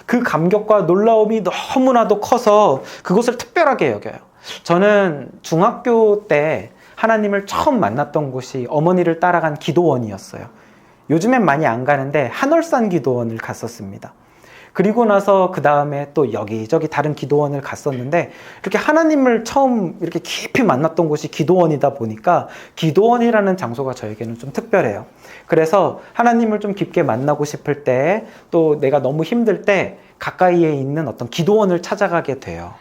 그 감격과 놀라움이 너무나도 커서 그곳을 특별하게 여겨요. 저는 중학교 때 하나님을 처음 만났던 곳이 어머니를 따라간 기도원이었어요. 요즘엔 많이 안 가는데 한월산 기도원을 갔었습니다. 그리고 나서 그 다음에 또 여기저기 다른 기도원을 갔었는데 이렇게 하나님을 처음 이렇게 깊이 만났던 곳이 기도원이다 보니까 기도원이라는 장소가 저에게는 좀 특별해요. 그래서 하나님을 좀 깊게 만나고 싶을 때, 또 내가 너무 힘들 때 가까이에 있는 어떤 기도원을 찾아가게 돼요.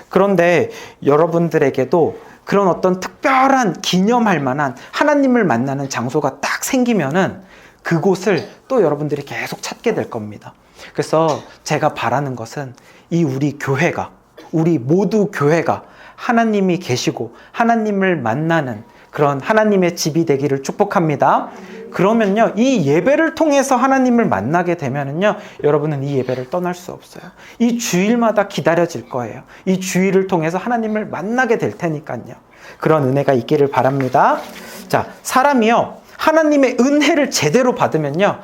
그런데 여러분들에게도 그런 어떤 특별한 기념할 만한 하나님을 만나는 장소가 딱 생기면은 그곳을 또 여러분들이 계속 찾게 될 겁니다. 그래서 제가 바라는 것은 이 우리 교회가, 우리 모두 교회가 하나님이 계시고 하나님을 만나는 그런 하나님의 집이 되기를 축복합니다. 그러면요, 이 예배를 통해서 하나님을 만나게 되면은요, 여러분은 이 예배를 떠날 수 없어요. 이 주일마다 기다려질 거예요. 이 주일을 통해서 하나님을 만나게 될 테니까요. 그런 은혜가 있기를 바랍니다. 자, 사람이요, 하나님의 은혜를 제대로 받으면요,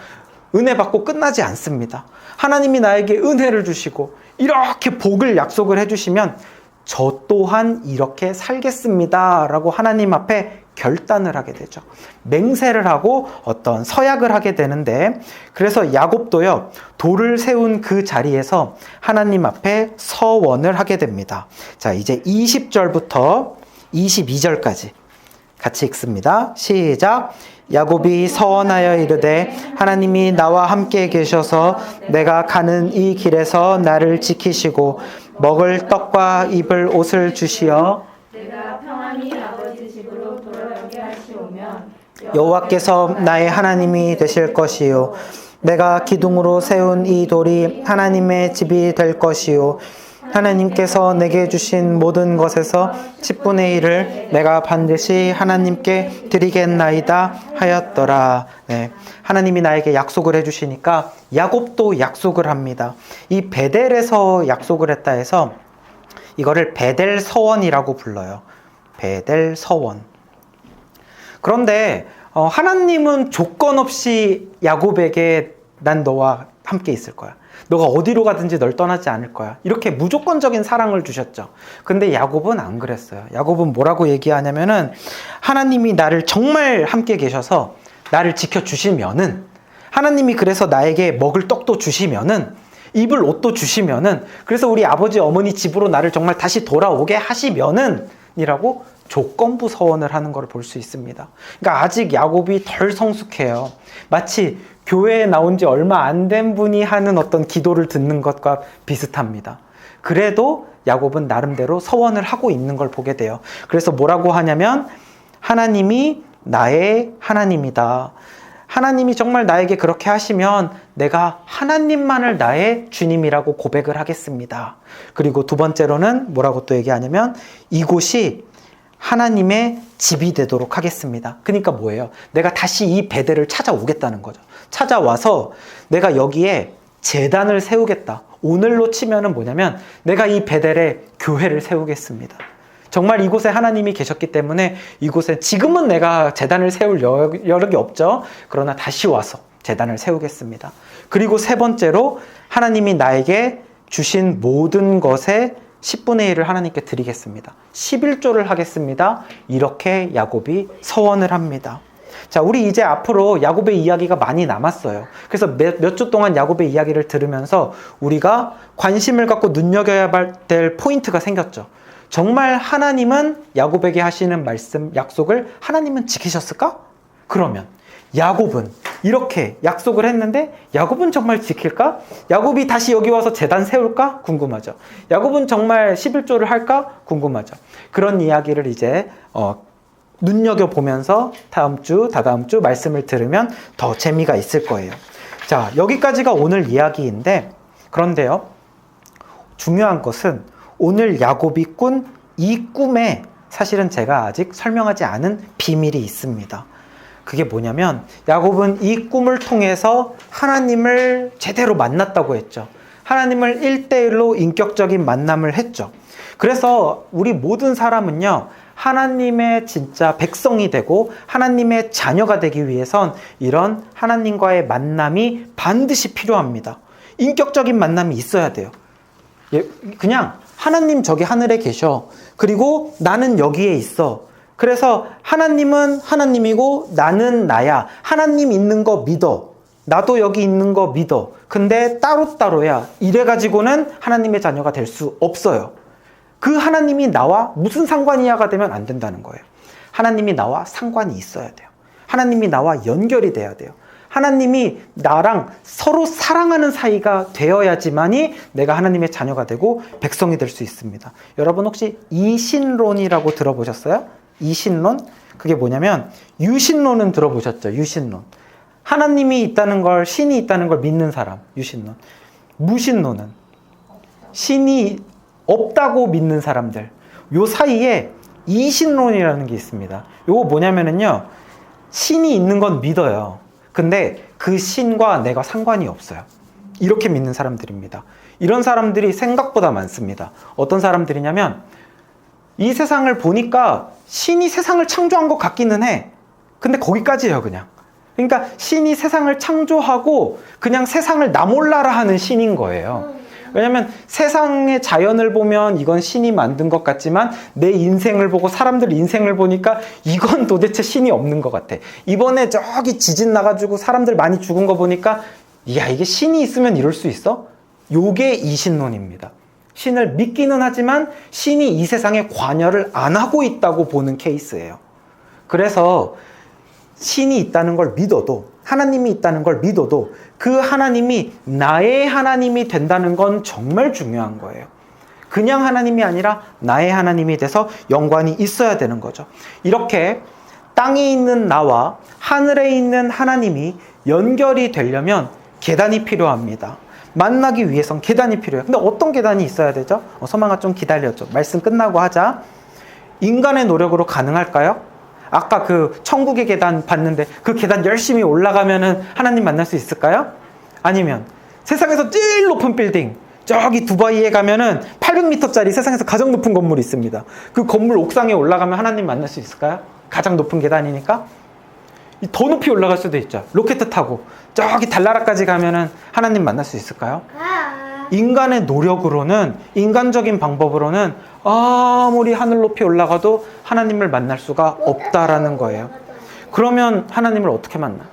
은혜 받고 끝나지 않습니다. 하나님이 나에게 은혜를 주시고 이렇게 복을 약속을 해주시면 저 또한 이렇게 살겠습니다 라고 하나님 앞에 결단을 하게 되죠. 맹세를 하고 어떤 서약을 하게 되는데, 그래서 야곱도요, 돌을 세운 그 자리에서 하나님 앞에 서원을 하게 됩니다. 자, 이제 20절부터 22절까지 같이 읽습니다. 시작. 야곱이 서원하여 이르되 하나님이 나와 함께 계셔서 내가 가는 이 길에서 나를 지키시고 먹을 떡과 입을 옷을 주시어 내가 평안히 아버지 집으로 돌아가게 하시오면 여호와께서 나의 하나님이 되실 것이요 내가 기둥으로 세운 이 돌이 하나님의 집이 될 것이요 하나님께서 내게 주신 모든 것에서 10분의 1을 내가 반드시 하나님께 드리겠나이다 하였더라. 네. 하나님이 나에게 약속을 해주시니까 야곱도 약속을 합니다. 이 베델에서 약속을 했다 해서 이거를 베델 서원이라고 불러요. 베델 서원. 그런데 하나님은 조건 없이 야곱에게 난 너와 함께 있을 거야, 너가 어디로 가든지 널 떠나지 않을 거야, 이렇게 무조건적인 사랑을 주셨죠. 근데 야곱은 안 그랬어요. 야곱은 뭐라고 얘기하냐면은 하나님이 나를 정말 함께 계셔서 나를 지켜주시면은, 하나님이 그래서 나에게 먹을 떡도 주시면은, 입을 옷도 주시면은, 그래서 우리 아버지 어머니 집으로 나를 정말 다시 돌아오게 하시면은 이라고 조건부 서원을 하는 걸 볼 수 있습니다. 그러니까 아직 야곱이 덜 성숙해요. 마치 교회에 나온 지 얼마 안 된 분이 하는 어떤 기도를 듣는 것과 비슷합니다. 그래도 야곱은 나름대로 서원을 하고 있는 걸 보게 돼요. 그래서 뭐라고 하냐면 하나님이 나의 하나님이다. 하나님이 정말 나에게 그렇게 하시면 내가 하나님만을 나의 주님이라고 고백을 하겠습니다. 그리고 두 번째로는 뭐라고 또 얘기하냐면 이곳이 하나님의 집이 되도록 하겠습니다. 그러니까 뭐예요? 내가 다시 이 베델을 찾아오겠다는 거죠. 찾아와서 내가 여기에 제단을 세우겠다. 오늘로 치면은 뭐냐면 내가 이 베델에 교회를 세우겠습니다. 정말 이곳에 하나님이 계셨기 때문에 이곳에 지금은 내가 제단을 세울 여력이 없죠. 그러나 다시 와서 제단을 세우겠습니다. 그리고 세 번째로 하나님이 나에게 주신 모든 것의 10분의 1을 하나님께 드리겠습니다. 11조를 하겠습니다. 이렇게 야곱이 서원을 합니다. 자, 우리 이제 앞으로 야곱의 이야기가 많이 남았어요. 그래서 몇 주 동안 야곱의 이야기를 들으면서 우리가 관심을 갖고 눈여겨야 될 포인트가 생겼죠. 정말 하나님은 야곱에게 하시는 말씀, 약속을 하나님은 지키셨을까? 그러면 야곱은 이렇게 약속을 했는데 야곱은 정말 지킬까? 야곱이 다시 여기 와서 제단 세울까? 궁금하죠. 야곱은 정말 11조를 할까? 궁금하죠. 그런 이야기를 이제 눈여겨보면서 다음 주, 다다음 주 말씀을 들으면 더 재미가 있을 거예요. 자, 여기까지가 오늘 이야기인데, 그런데요, 중요한 것은 오늘 야곱이 꾼 이 꿈에 사실은 제가 아직 설명하지 않은 비밀이 있습니다. 그게 뭐냐면 야곱은 이 꿈을 통해서 하나님을 제대로 만났다고 했죠. 하나님을 1대1로 인격적인 만남을 했죠. 그래서 우리 모든 사람은요, 하나님의 진짜 백성이 되고 하나님의 자녀가 되기 위해선 이런 하나님과의 만남이 반드시 필요합니다. 인격적인 만남이 있어야 돼요. 그냥 하나님 저기 하늘에 계셔. 그리고 나는 여기에 있어. 그래서 하나님은 하나님이고 나는 나야. 하나님 있는 거 믿어. 나도 여기 있는 거 믿어. 근데 따로따로야. 이래가지고는 하나님의 자녀가 될 수 없어요. 그 하나님이 나와 무슨 상관이야가 되면 안 된다는 거예요. 하나님이 나와 상관이 있어야 돼요. 하나님이 나와 연결이 돼야 돼요. 하나님이 나랑 서로 사랑하는 사이가 되어야지만이 내가 하나님의 자녀가 되고 백성이 될 수 있습니다. 여러분 혹시 이신론이라고 들어보셨어요? 이신론? 그게 뭐냐면 유신론은 들어보셨죠? 유신론. 하나님이 있다는 걸, 신이 있다는 걸 믿는 사람, 유신론. 무신론은 신이 없다고 믿는 사람들. 요 사이에 이신론이라는 게 있습니다. 요거 뭐냐면은요, 신이 있는 건 믿어요. 근데 그 신과 내가 상관이 없어요. 이렇게 믿는 사람들입니다. 이런 사람들이 생각보다 많습니다. 어떤 사람들이냐면 이 세상을 보니까 신이 세상을 창조한 것 같기는 해. 근데 거기까지예요, 그냥. 그러니까 신이 세상을 창조하고 그냥 세상을 나 몰라라 하는 신인 거예요. 왜냐면 세상의 자연을 보면 이건 신이 만든 것 같지만 내 인생을 보고 사람들 인생을 보니까 이건 도대체 신이 없는 것 같아. 이번에 저기 지진 나가지고 사람들 많이 죽은 거 보니까 야, 이게 신이 있으면 이럴 수 있어? 요게 이신론입니다. 신을 믿기는 하지만 신이 이 세상에 관여를 안 하고 있다고 보는 케이스예요. 그래서 신이 있다는 걸 믿어도, 하나님이 있다는 걸 믿어도 그 하나님이 나의 하나님이 된다는 건 정말 중요한 거예요. 그냥 하나님이 아니라 나의 하나님이 돼서 연관이 있어야 되는 거죠. 이렇게 땅에 있는 나와 하늘에 있는 하나님이 연결이 되려면 계단이 필요합니다. 만나기 위해선 계단이 필요해요. 근데 어떤 계단이 있어야 되죠? 서망아 좀 기다려줘. 말씀 끝나고 하자. 인간의 노력으로 가능할까요? 아까 그 천국의 계단 봤는데 그 계단 열심히 올라가면은 하나님 만날 수 있을까요? 아니면 세상에서 제일 높은 빌딩, 저기 두바이에 가면은 800m짜리 세상에서 가장 높은 건물이 있습니다. 그 건물 옥상에 올라가면 하나님 만날 수 있을까요? 가장 높은 계단이니까. 더 높이 올라갈 수도 있죠. 로켓 타고 저기 달나라까지 가면은 하나님 만날 수 있을까요? 인간의 노력으로는, 인간적인 방법으로는 아무리 하늘 높이 올라가도 하나님을 만날 수가 없다라는 거예요. 그러면 하나님을 어떻게 만나?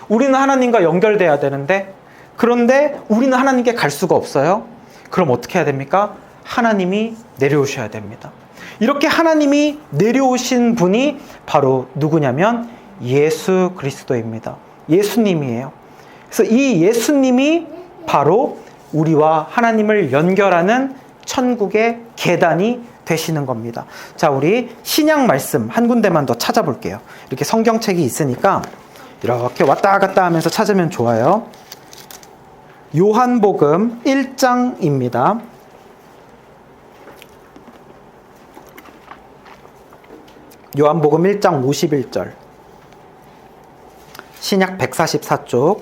우리는 하나님과 연결돼야 되는데, 그런데 우리는 하나님께 갈 수가 없어요. 그럼 어떻게 해야 됩니까? 하나님이 내려오셔야 됩니다. 이렇게 하나님이 내려오신 분이 바로 누구냐면 예수 그리스도입니다. 예수님이에요. 그래서 이 예수님이 바로 우리와 하나님을 연결하는 천국의 계단이 되시는 겁니다. 자, 우리 신약 말씀 한 군데만 더 찾아볼게요. 이렇게 성경책이 있으니까 이렇게 왔다 갔다 하면서 찾으면 좋아요. 요한복음 1장입니다. 요한복음 1장 51절. 신약 144쪽.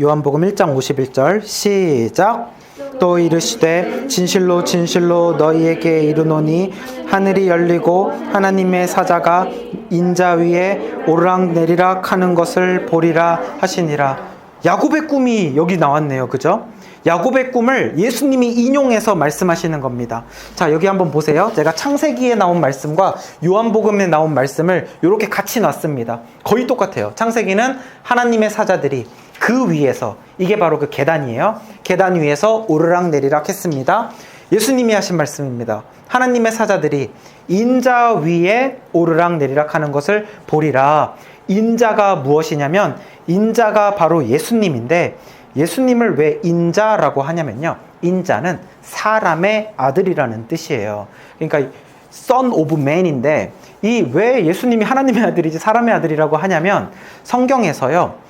요한복음 1장 51절. 시작. 또 이르시되 진실로 진실로 너희에게 이르노니 하늘이 열리고 하나님의 사자가 인자 위에 오르락내리락 하는 것을 보리라 하시니라. 야곱의 꿈이 여기 나왔네요. 그죠? 야곱의 꿈을 예수님이 인용해서 말씀하시는 겁니다. 자, 여기 한번 보세요. 제가 창세기에 나온 말씀과 요한복음에 나온 말씀을 이렇게 같이 놨습니다. 거의 똑같아요. 창세기는 하나님의 사자들이 그 위에서, 이게 바로 그 계단이에요. 계단 위에서 오르락내리락 했습니다. 예수님이 하신 말씀입니다. 하나님의 사자들이 인자 위에 오르락내리락 하는 것을 보리라. 인자가 무엇이냐면 인자가 바로 예수님인데, 예수님을 왜 인자라고 하냐면요, 인자는 사람의 아들이라는 뜻이에요. 그러니까 Son of Man인데, 이 왜 예수님이 하나님의 아들이지 사람의 아들이라고 하냐면 성경에서요,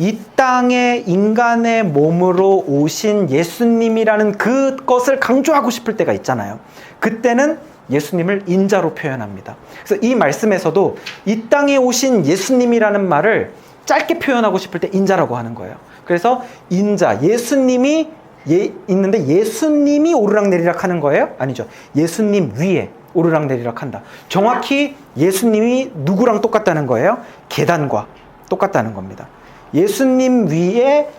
이 땅에 인간의 몸으로 오신 예수님이라는 그것을 강조하고 싶을 때가 있잖아요. 그때는 예수님을 인자로 표현합니다. 그래서 이 말씀에서도 이 땅에 오신 예수님이라는 말을 짧게 표현하고 싶을 때 인자라고 하는 거예요. 그래서 인자, 예수님이 있는데 예수님이 오르락내리락 하는 거예요? 아니죠. 예수님 위에 오르락내리락 한다. 정확히 예수님이 누구랑 똑같다는 거예요? 계단과 똑같다는 겁니다. 예수님 위에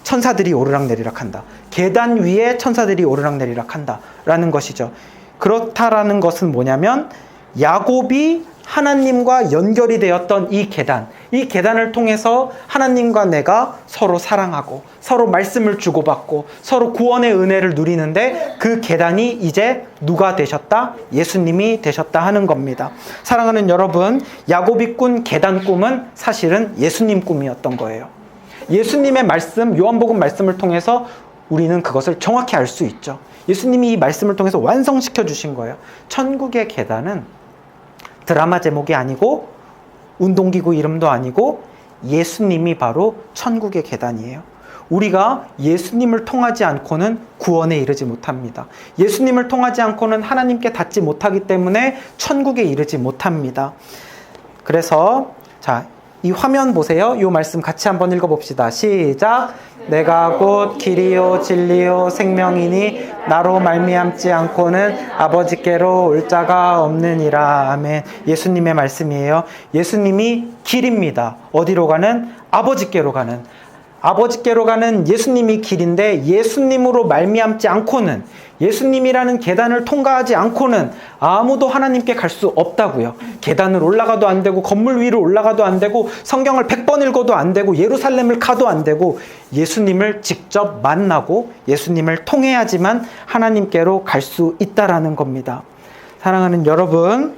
천사들이 오르락내리락 한다. 계단 위에 천사들이 오르락내리락 한다. 라는 것이죠. 그렇다라는 것은 뭐냐면 야곱이 하나님과 연결이 되었던 이 계단을 통해서 하나님과 내가 서로 사랑하고 서로 말씀을 주고받고 서로 구원의 은혜를 누리는데, 그 계단이 이제 누가 되셨다? 예수님이 되셨다 하는 겁니다. 사랑하는 여러분, 야곱이 꾼 계단 꿈은 사실은 예수님 꿈이었던 거예요. 예수님의 말씀, 요한복음 말씀을 통해서 우리는 그것을 정확히 알 수 있죠. 예수님이 이 말씀을 통해서 완성시켜 주신 거예요. 천국의 계단은 드라마 제목이 아니고 운동기구 이름도 아니고 예수님이 바로 천국의 계단이에요. 우리가 예수님을 통하지 않고는 구원에 이르지 못합니다. 예수님을 통하지 않고는 하나님께 닿지 못하기 때문에 천국에 이르지 못합니다. 그래서 자, 이 화면 보세요. 이 말씀 같이 한번 읽어봅시다. 시작. 내가 곧 길이요 진리요 생명이니 나로 말미암지 않고는 아버지께로 올 자가 없느니라. 아멘. 예수님의 말씀이에요. 예수님이 길입니다. 어디로 가는? 아버지께로 가는. 아버지께로 가는 예수님이 길인데, 예수님으로 말미암지 않고는, 예수님이라는 계단을 통과하지 않고는 아무도 하나님께 갈 수 없다고요. 계단을 올라가도 안 되고 건물 위로 올라가도 안 되고 성경을 100번 읽어도 안 되고 예루살렘을 가도 안 되고, 예수님을 직접 만나고 예수님을 통해야지만 하나님께로 갈 수 있다라는 겁니다. 사랑하는 여러분,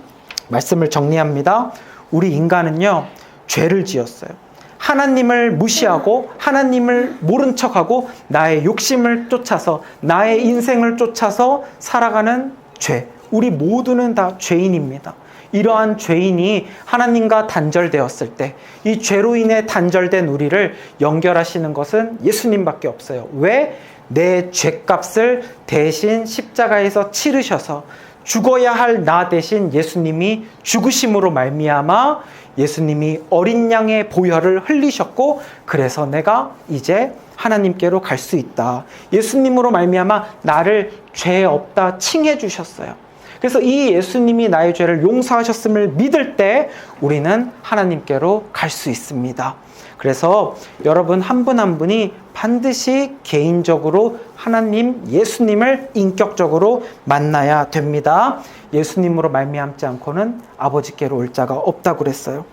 말씀을 정리합니다. 우리 인간은요, 죄를 지었어요. 하나님을 무시하고 하나님을 모른 척하고 나의 욕심을 쫓아서 나의 인생을 쫓아서 살아가는 죄. 우리 모두는 다 죄인입니다. 이러한 죄인이 하나님과 단절되었을 때, 이 죄로 인해 단절된 우리를 연결하시는 것은 예수님밖에 없어요. 왜? 내 죄값을 대신 십자가에서 치르셔서 죽어야 할 나 대신 예수님이 죽으심으로 말미암아 예수님이 어린 양의 보혈을 흘리셨고, 그래서 내가 이제 하나님께로 갈 수 있다. 예수님으로 말미암아 나를 죄 없다 칭해 주셨어요. 그래서 이 예수님이 나의 죄를 용서하셨음을 믿을 때 우리는 하나님께로 갈 수 있습니다. 그래서 여러분 한 분 한 분이 반드시 개인적으로 하나님, 예수님을 인격적으로 만나야 됩니다. 예수님으로 말미암지 않고는 아버지께로 올 자가 없다고 그랬어요.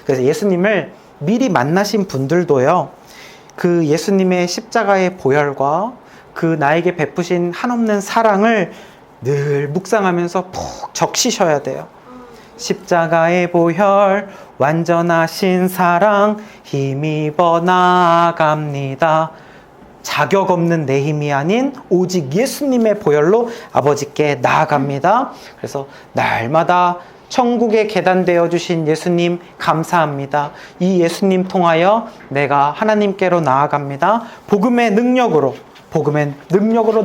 그래서 예수님을 미리 만나신 분들도요, 그 예수님의 십자가의 보혈과 그 나에게 베푸신 한없는 사랑을 늘 묵상하면서 푹 적시셔야 돼요. 십자가의 보혈, 완전하신 사랑, 힘입어 나아갑니다. 자격 없는 내 힘이 아닌 오직 예수님의 보혈로 아버지께 나아갑니다. 그래서 날마다 천국의 계단 되어주신 예수님 감사합니다. 이 예수님 통하여 내가 하나님께로 나아갑니다. 복음의 능력으로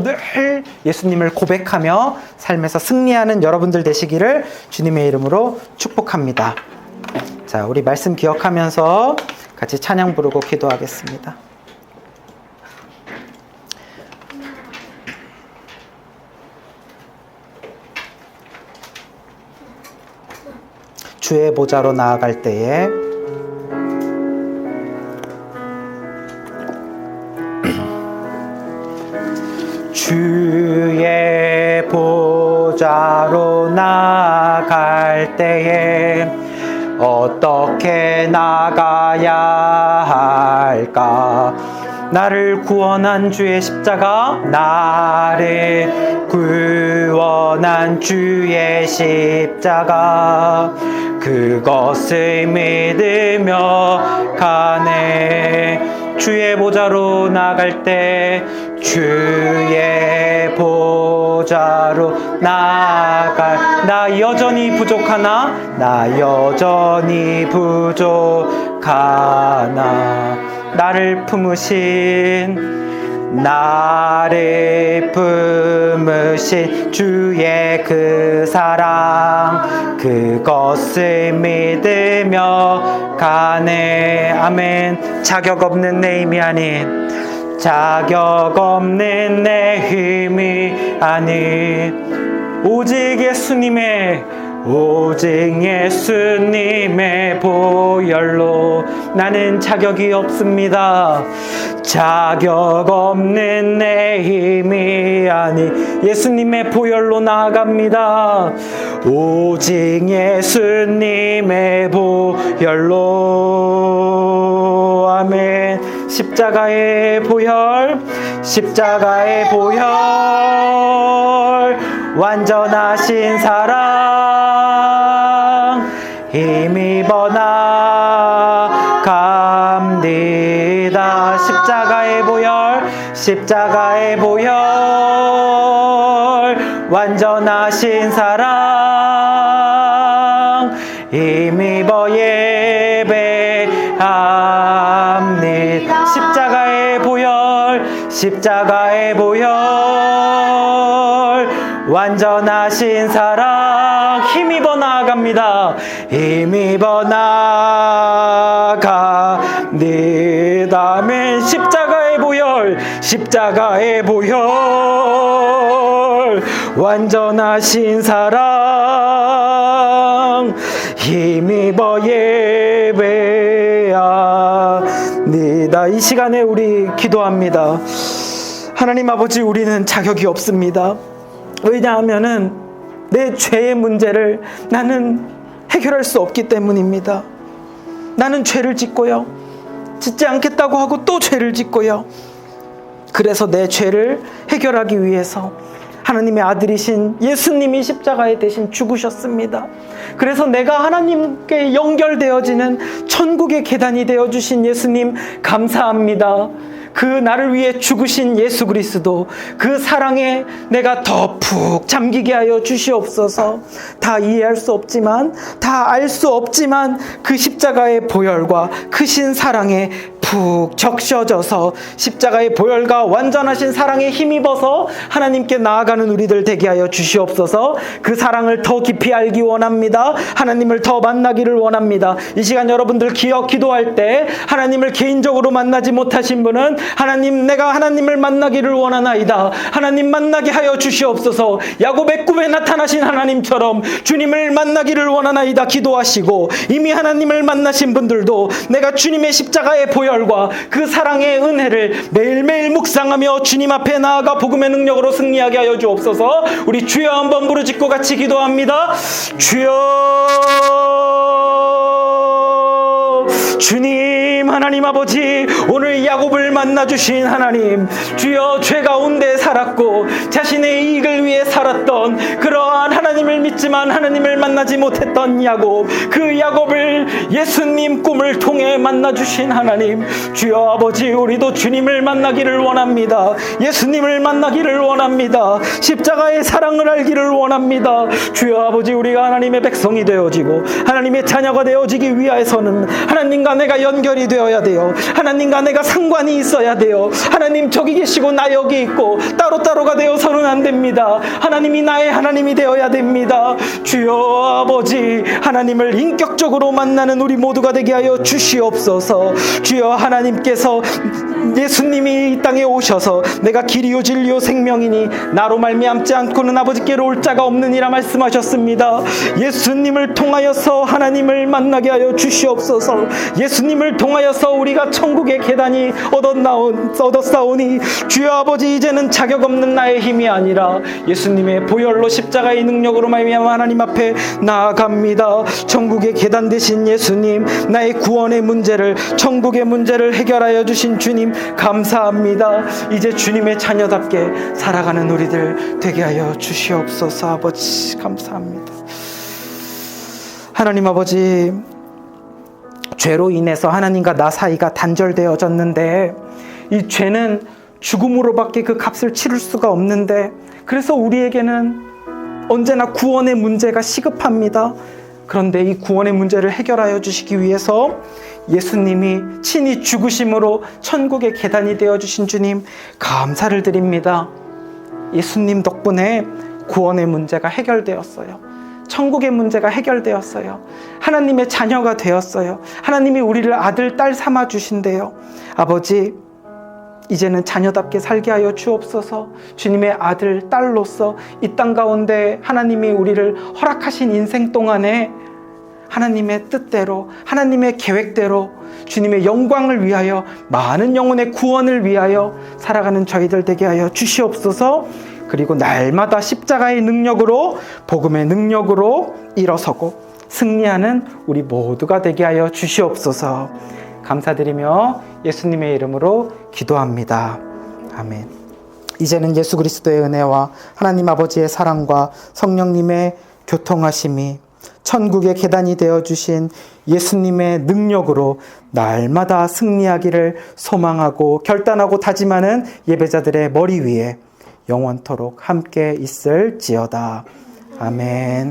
늘 예수님을 고백하며 삶에서 승리하는 여러분들 되시기를 주님의 이름으로 축복합니다. 자, 우리 말씀 기억하면서 같이 찬양 부르고 기도하겠습니다. 주의 보좌로 나아갈 때에 주의 보좌로 나아갈 때에 어떻게 나가야 할까? 나를 구원한 주의 십자가, 나를 구원한 주의 십자가, 그것을 믿으며 가네. 주의 보좌로 나갈 때 주의 보좌로 나갈, 나 여전히 부족하나? 나 여전히 부족하나? 나를 품으신 주의 그 사랑, 그것을 믿으며 가네. 아멘. 자격 없는 내 힘이 아닌, 자격 없는 내 힘이 아닌 오직 예수님의 보혈로 나는 자격이 없습니다. 자격 없는 내 힘이 아닌 예수님의 보혈로 나아갑니다. 오직 예수님의 보혈로. 아멘. 십자가의 보혈, 완전하신 사랑, 힘입어 나갑니다. 십자가의 보혈, 완전하신 사랑, 힘입어 예배합니다. 십자가의 보혈, 완전하신 사랑, 힘입어 나아갑니다. 힘입어 나아갑니다. 아멘. 십자가의 보혈, 완전하신 사랑, 힘입어 예배합니다. 이 시간에 우리 기도합니다. 하나님 아버지, 우리는 자격이 없습니다. 왜냐하면은 내 죄의 문제를 나는 해결할 수 없기 때문입니다. 나는 죄를 짓고요, 짓지 않겠다고 하고 또 죄를 짓고요. 그래서 내 죄를 해결하기 위해서 하나님의 아들이신 예수님이 십자가에 대신 죽으셨습니다. 그래서 내가 하나님께 연결되어지는 천국의 계단이 되어주신 예수님 감사합니다. 그 나를 위해 죽으신 예수 그리스도, 그 사랑에 내가 더 푹 잠기게 하여 주시옵소서. 다 이해할 수 없지만, 다 알 수 없지만 그 십자가의 보혈과 크신 사랑에 푹 적셔져서 십자가의 보혈과 완전하신 사랑에 힘입어서 하나님께 나아가는 우리들 되게 하여 주시옵소서. 그 사랑을 더 깊이 알기 원합니다. 하나님을 더 만나기를 원합니다. 이 시간 여러분들 기도할 때 하나님을 개인적으로 만나지 못하신 분은 하나님, 내가 하나님을 만나기를 원하나이다. 하나님 만나게 하여 주시옵소서. 야곱의 꿈에 나타나신 하나님처럼 주님을 만나기를 원하나이다 기도하시고, 이미 하나님을 만나신 분들도 내가 주님의 십자가의 보혈과 그 사랑의 은혜를 매일매일 묵상하며 주님 앞에 나아가 복음의 능력으로 승리하게 하여 주옵소서. 우리 주여 한번 부르짖고 같이 기도합니다. 주여, 주님, 하나님 아버지, 오늘 야곱을 만나주신 하나님, 주여, 죄 가운데 살았고 자신의 이익을 위해 살았던 그러한 하나님을 믿지만 하나님을 만나지 못했던 야곱, 그 야곱을 예수님 꿈을 통해 만나주신 하나님, 주여 아버지, 우리도 주님을 만나기를 원합니다. 예수님을 만나기를 원합니다. 십자가의 사랑을 알기를 원합니다. 주여 아버지, 우리가 하나님의 백성이 되어지고 하나님의 자녀가 되어지기 위해서는 하나님과 내가 연결이 되어야 돼요. 하나님과 내가 상관이 있어야 돼요. 하나님 저기 계시고 나 여기 있고 따로따로가 되어서는 안 됩니다. 하나님이 나의 하나님이 되어야 됩니다. 주여 아버지, 하나님을 인격적으로 만나는 우리 모두가 되게 하여 주시옵소서. 주여, 하나님께서 예수님이 이 땅에 오셔서 내가 길이요 진리요 생명이니 나로 말미암지 않고는 아버지께로 올 자가 없느니라 말씀하셨습니다. 예수님을 통하여서 하나님을 만나게 하여 주시옵소서. 예수님을 통하여서 우리가 천국의 계단이 얻었사오니 주여 아버지, 이제는 자격 없는 나의 힘이 아니라 예수님의 보혈로 십자가의 능력으로 말미암아 하나님 앞에 나아갑니다. 천국의 계단 되신 예수님, 나의 구원의 문제를, 천국의 문제를 해결하여 주신 주님 감사합니다. 이제 주님의 자녀답게 살아가는 우리들 되게 하여 주시옵소서. 아버지 감사합니다. 하나님 아버지, 죄로 인해서 하나님과 나 사이가 단절되어졌는데 이 죄는 죽음으로밖에 그 값을 치를 수가 없는데, 그래서 우리에게는 언제나 구원의 문제가 시급합니다. 그런데 이 구원의 문제를 해결하여 주시기 위해서 예수님이 친히 죽으심으로 천국의 계단이 되어주신 주님 감사를 드립니다. 예수님 덕분에 구원의 문제가 해결되었어요. 천국의 문제가 해결되었어요. 하나님의 자녀가 되었어요. 하나님이 우리를 아들, 딸 삼아 주신대요. 아버지, 이제는 자녀답게 살게 하여 주옵소서. 주님의 아들, 딸로서 이 땅 가운데 하나님이 우리를 허락하신 인생 동안에 하나님의 뜻대로, 하나님의 계획대로 주님의 영광을 위하여, 많은 영혼의 구원을 위하여 살아가는 저희들 되게 하여 주시옵소서. 그리고 날마다 십자가의 능력으로, 복음의 능력으로 일어서고 승리하는 우리 모두가 되게 하여 주시옵소서. 감사드리며 예수님의 이름으로 기도합니다. 아멘. 이제는 예수 그리스도의 은혜와 하나님 아버지의 사랑과 성령님의 교통하심이, 천국의 계단이 되어주신 예수님의 능력으로 날마다 승리하기를 소망하고 결단하고 다짐하는 예배자들의 머리 위에 영원토록 함께 있을지어다. 아멘.